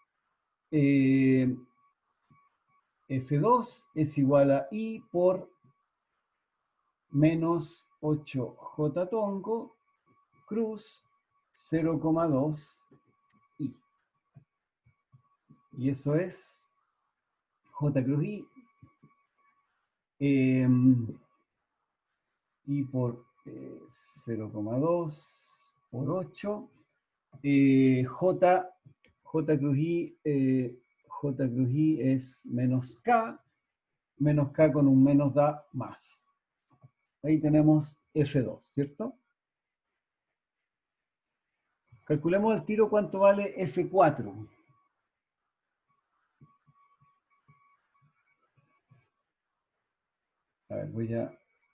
F2 es igual a I por menos 8J tongo cruz 0,2 I. Y eso es J cruz I. I por 0,2 por 8. J cruz I es menos K con un menos da más. Ahí tenemos F2, ¿cierto? Calculemos al tiro cuánto vale F4. A ver, voy a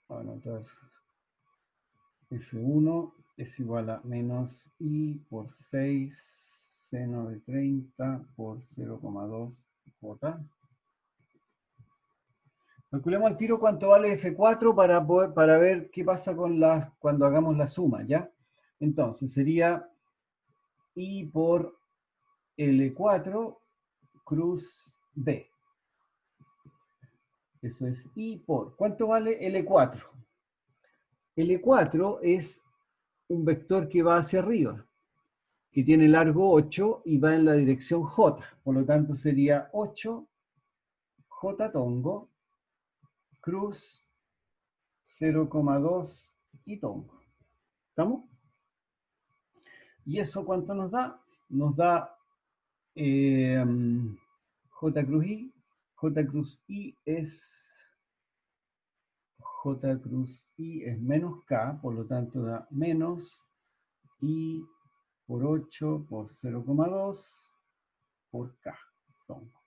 anotar. F1 es igual a menos I por 6 seno de 30 por 0,2 J. Calculemos al tiro cuánto vale F4 para ver qué pasa con cuando hagamos la suma, ¿ya? Entonces sería I por L4 cruz D. Eso es I por... ¿Cuánto vale L4? L4 es un vector que va hacia arriba, que tiene largo 8 y va en la dirección J. Por lo tanto sería 8 J tongo cruz 0,2 y tongo. ¿Estamos? ¿Y eso cuánto nos da? Nos da J cruz I. J cruz I es menos K, por lo tanto da menos I por 8 por 0,2 por K. Tongo.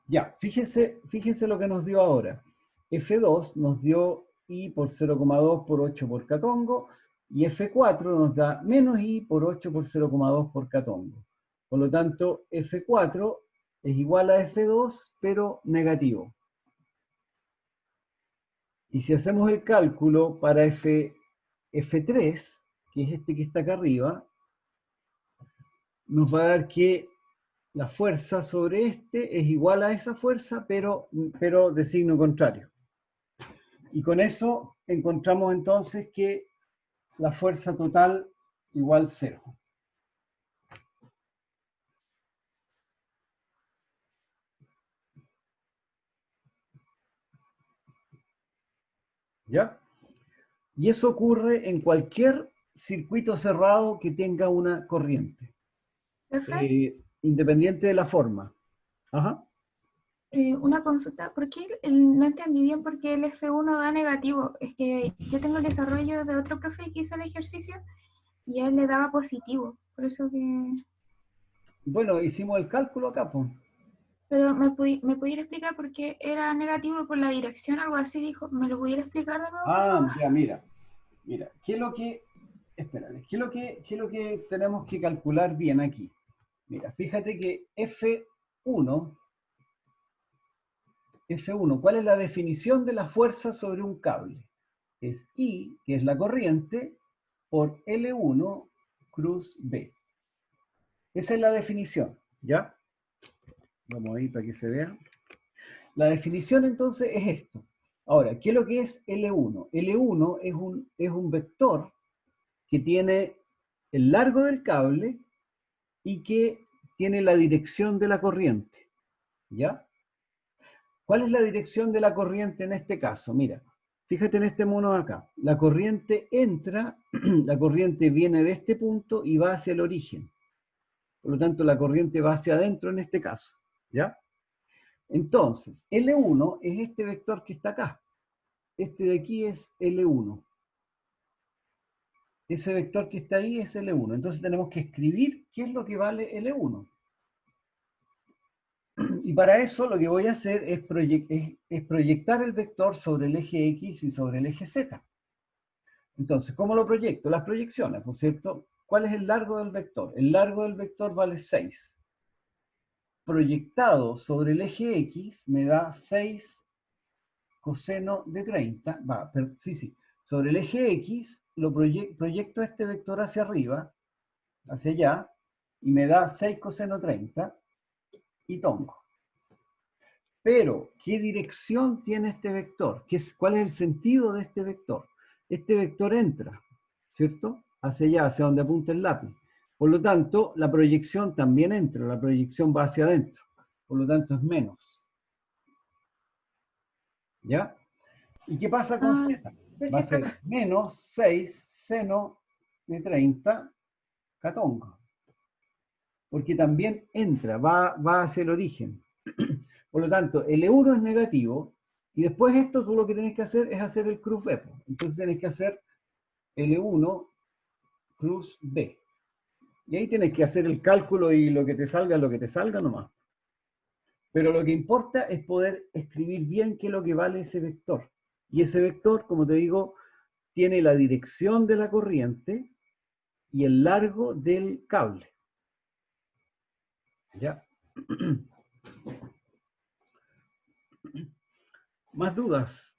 Ya, fíjense lo que nos dio ahora. F2 nos dio I por 0,2 por 8 por K tongo, y F4 nos da menos I por 8 por 0,2 por K tongo. Por lo tanto, F4 es igual a F2, pero negativo. Y si hacemos el cálculo para F3, que es este que está acá arriba, nos va a dar que la fuerza sobre este es igual a esa fuerza, pero de signo contrario. Y con eso encontramos entonces que la fuerza total igual 0. ¿Ya? Y eso ocurre en cualquier circuito cerrado que tenga una corriente, independiente de la forma. Ajá. Una consulta, ¿por qué no entendí bien por qué el F1 da negativo? Es que yo tengo el desarrollo de otro profe que hizo el ejercicio y a él le daba positivo, por eso que... Bueno, hicimos el cálculo acá, pues. Pero ¿me pudiera explicar por qué era negativo por la dirección, algo así dijo? ¿Me lo pudiera explicar de nuevo? Ah, ya, mira, ¿qué es lo que, espérate, qué es lo que tenemos que calcular bien aquí? Mira, fíjate que F1, ¿cuál es la definición de la fuerza sobre un cable? Es I, que es la corriente, por L1 cruz B. Esa es la definición, ¿ya? Vamos ahí para que se vea. La definición entonces es esto. Ahora, ¿qué es lo que es L1? L1 es un vector que tiene el largo del cable y que tiene la dirección de la corriente, ¿ya? ¿Cuál es la dirección de la corriente en este caso? Mira, fíjate en este mono acá. La corriente entra, la corriente viene de este punto y va hacia el origen. Por lo tanto, la corriente va hacia adentro en este caso, ¿ya? Entonces, L1 es este vector que está acá. Este de aquí es L1. Ese vector que está ahí es L1. Entonces tenemos que escribir qué es lo que vale L1. Y para eso lo que voy a hacer es proyectar el vector sobre el eje X y sobre el eje Z. Entonces, ¿cómo lo proyecto? Las proyecciones, ¿no es cierto? ¿Cuál es el largo del vector? El largo del vector vale 6. Proyectado sobre el eje X me da 6 coseno de 30. Sobre el eje X lo proyecto este vector hacia arriba, hacia allá, y me da 6 coseno 30 y tongo. Pero, ¿qué dirección tiene este vector? ¿Cuál es el sentido de este vector? Este vector entra, ¿cierto? Hacia allá, hacia donde apunta el lápiz. Por lo tanto, la proyección también entra, la proyección va hacia adentro. Por lo tanto, es menos. ¿Ya? ¿Y qué pasa con Z? Va a ser menos 6 seno de 30 catongo. Porque también entra, va hacia el origen. Por lo tanto, L1 es negativo, y después esto tú lo que tenés que hacer es hacer el cruz B. Entonces tenés que hacer L1 cruz B. Y ahí tenés que hacer el cálculo y lo que te salga nomás. Pero lo que importa es poder escribir bien qué es lo que vale ese vector. Y ese vector, como te digo, tiene la dirección de la corriente y el largo del cable. ¿Ya? ¿Más dudas?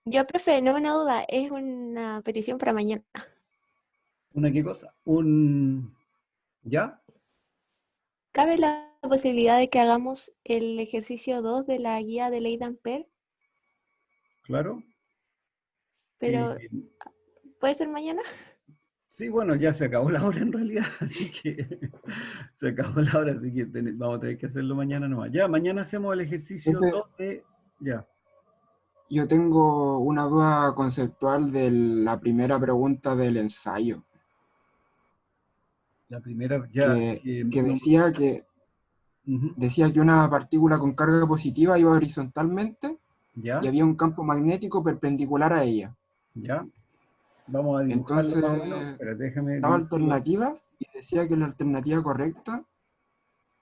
Yo, profe, no una duda, es una petición para mañana. ¿Una qué cosa? ¿Ya? ¿Cabe la posibilidad de que hagamos el ejercicio 2 de la guía de Ley de Ampère? Claro. Pero, ¿puede ser mañana? Sí, bueno, ya se acabó la hora en realidad, así que se acabó la hora, así que vamos a tener que hacerlo mañana nomás. Ya, mañana hacemos el ejercicio 2 de... Ya. Yo tengo una duda conceptual de la primera pregunta del ensayo. La primera, ya. Que decía que una partícula con carga positiva iba horizontalmente y había un campo magnético perpendicular a ella. Ya. Vamos a dibujarlo. Entonces, daba alternativas y decía que la alternativa correcta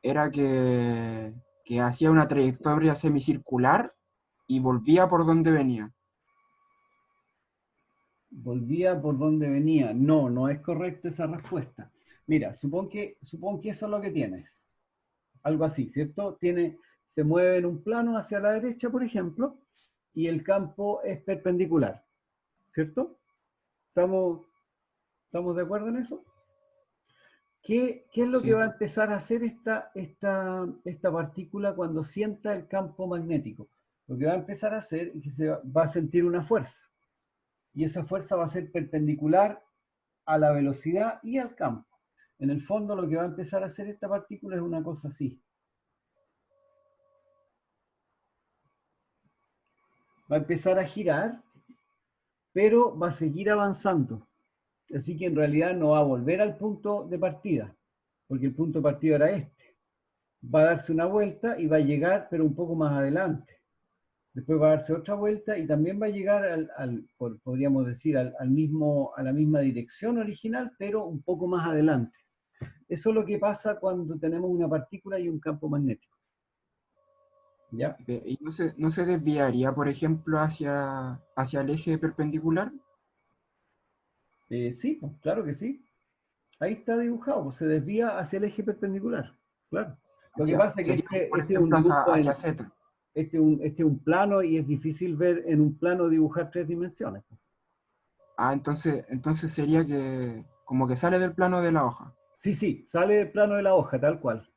era que hacía una trayectoria semicircular y volvía por donde venía. Volvía por donde venía. No, no es correcta esa respuesta. Mira, supón que eso es lo que tienes. Algo así, ¿cierto? Se mueve en un plano hacia la derecha, por ejemplo, y el campo es perpendicular, ¿cierto? ¿Estamos de acuerdo en eso? ¿Qué es lo Sí. que va a empezar a hacer esta partícula cuando sienta el campo magnético? Lo que va a empezar a hacer es que va a sentir una fuerza. Y esa fuerza va a ser perpendicular a la velocidad y al campo. En el fondo lo que va a empezar a hacer esta partícula es una cosa así. Va a empezar a girar, pero va a seguir avanzando. Así que en realidad no va a volver al punto de partida, porque el punto de partida era este. Va a darse una vuelta y va a llegar, pero un poco más adelante. Después va a darse otra vuelta y también va a llegar podríamos decir, a la misma dirección original, pero un poco más adelante. Eso es lo que pasa cuando tenemos una partícula y un campo magnético. ¿Ya? ¿Y no se desviaría, por ejemplo, hacia el eje perpendicular? Sí, pues, claro que sí. Ahí está dibujado, pues, se desvía hacia el eje perpendicular. Claro. Lo que pasa es que sería, por este es un ejemplo, dibujo hacia Z. este es un plano y es difícil ver en un plano dibujar 3 dimensiones. Ah, entonces sería que como que sale del plano de la hoja. Sí, sale del plano de la hoja, tal cual.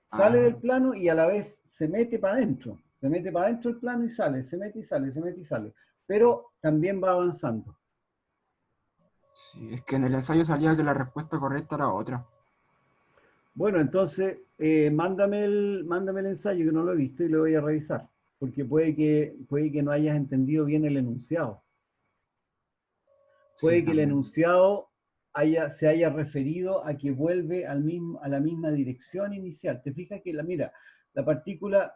Sale del plano y a la vez se mete para adentro. Se mete para adentro el plano y sale, se mete y sale, se mete y sale. Pero también va avanzando. Sí, es que en el ensayo salía que la respuesta correcta era otra. Bueno, entonces mándame el ensayo que no lo he visto y lo voy a revisar. Porque puede que no hayas entendido bien el enunciado. Puede que el enunciado se haya referido a que vuelve a la misma dirección inicial. Te fijas que mira, la partícula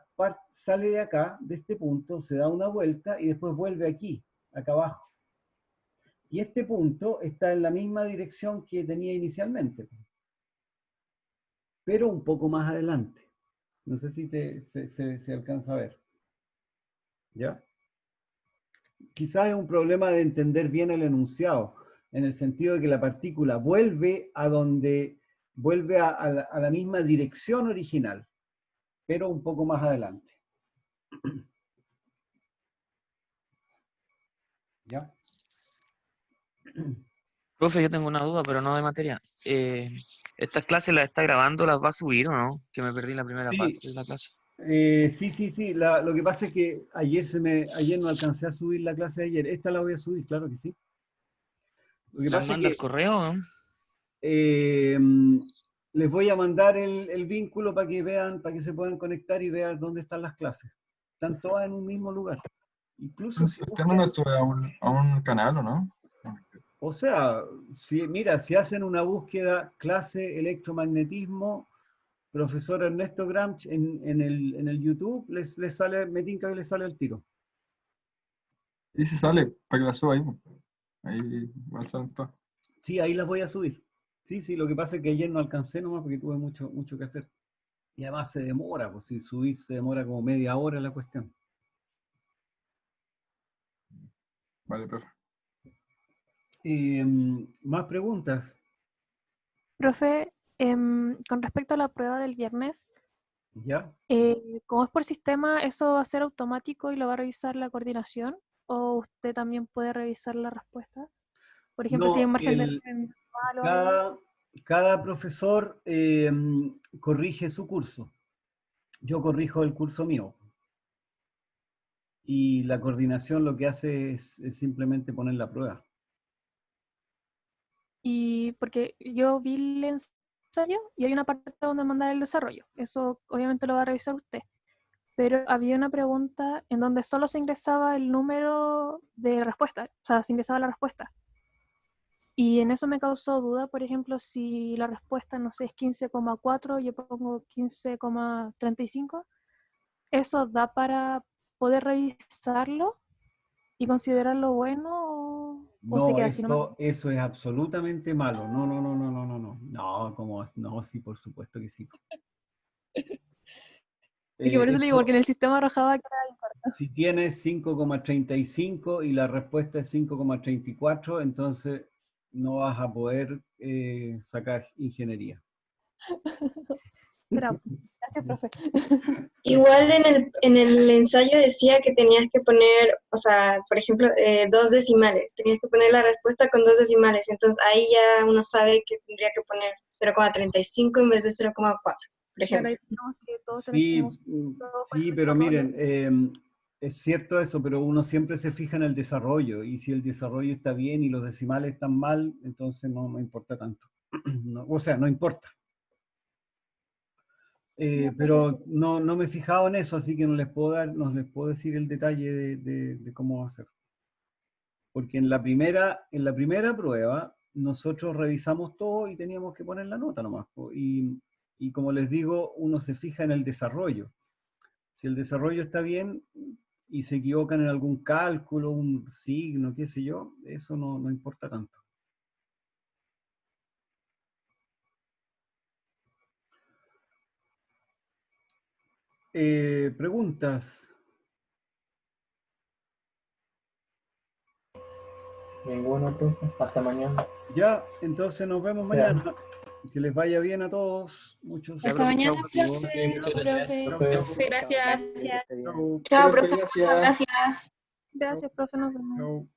sale de acá, de este punto, se da una vuelta y después vuelve aquí, acá abajo. Y este punto está en la misma dirección que tenía inicialmente, pero un poco más adelante. No sé si se alcanza a ver. ¿Ya? Quizás es un problema de entender bien el enunciado, en el sentido de que la partícula vuelve a la misma dirección original, pero un poco más adelante. ¿Ya? Profe, yo tengo una duda, pero no de materia. ¿Estas clases las está grabando, las va a subir o no? Que me perdí la primera parte de la clase. Sí. Lo que pasa es que ayer no alcancé a subir la clase de ayer. Esta la voy a subir, claro que sí. Lo que ¿La pasa manda es al correo, no? les voy a mandar el vínculo para que vean, para que se puedan conectar y vean dónde están las clases. Están todas en un mismo lugar. Incluso si ¿El tema no sube a un canal o no? O sea, mira, si hacen una búsqueda clase electromagnetismo, profesor Ernesto Gramsci en el YouTube, les sale, me tinca que les sale el tiro. Y si sale, para que la suba ahí. Ahí igual salen todas. Sí, ahí las voy a subir. Sí, lo que pasa es que ayer no alcancé nomás porque tuve mucho que hacer. Y además se demora, pues si subir se demora como media hora la cuestión. Vale, profe. ¿Más preguntas? Profe, con respecto a la prueba del viernes, ¿Ya? como es por sistema, ¿eso va a ser automático y lo va a revisar la coordinación? ¿O usted también puede revisar la respuesta? Por ejemplo, si hay un margen de error mal o algo. Cada profesor corrige su curso. Yo corrijo el curso mío. Y la coordinación lo que hace es simplemente poner la prueba. Y porque yo vi el ensayo y hay una parte donde mandar el desarrollo. Eso obviamente lo va a revisar usted. Pero había una pregunta en donde solo se ingresaba el número de respuesta. O sea, se ingresaba la respuesta. Y en eso me causó duda, por ejemplo, si la respuesta, no sé, es 15,4, yo pongo 15,35. ¿Eso da para poder revisarlo y considerarlo bueno o se No, queda así nomás? eso es absolutamente malo. No. No, ¿cómo? No, sí, por supuesto que sí. Es que por eso le digo, porque en el sistema arrojaba que era incorrecto. Si tienes 5,35 y la respuesta es 5,34, entonces no vas a poder sacar ingeniería. Será. Gracias, profe. Igual en el ensayo decía que tenías que poner, o sea, por ejemplo, 2 decimales. Tenías que poner la respuesta con 2 decimales. Entonces ahí ya uno sabe que tendría que poner 0,35 en vez de 0,4, por ejemplo. Sí, sí, pero miren, es cierto eso, pero uno siempre se fija en el desarrollo, y si el desarrollo está bien y los decimales están mal, entonces no importa tanto. No, o sea, no importa. Pero no me he fijado en eso, así que no les puedo decir el detalle de cómo va a ser. Porque en la primera prueba nosotros revisamos todo y teníamos que poner la nota nomás. Y como les digo, uno se fija en el desarrollo. Si el desarrollo está bien y se equivocan en algún cálculo, un signo, qué sé yo, eso no importa tanto. ¿Preguntas? Ninguno, profe. Hasta mañana. Ya, entonces nos vemos mañana. Que les vaya bien a todos. Hasta mañana, profe. Muchas gracias. Gracias. Chao, profe. Gracias. Gracias, profe. Nos vemos. Chao.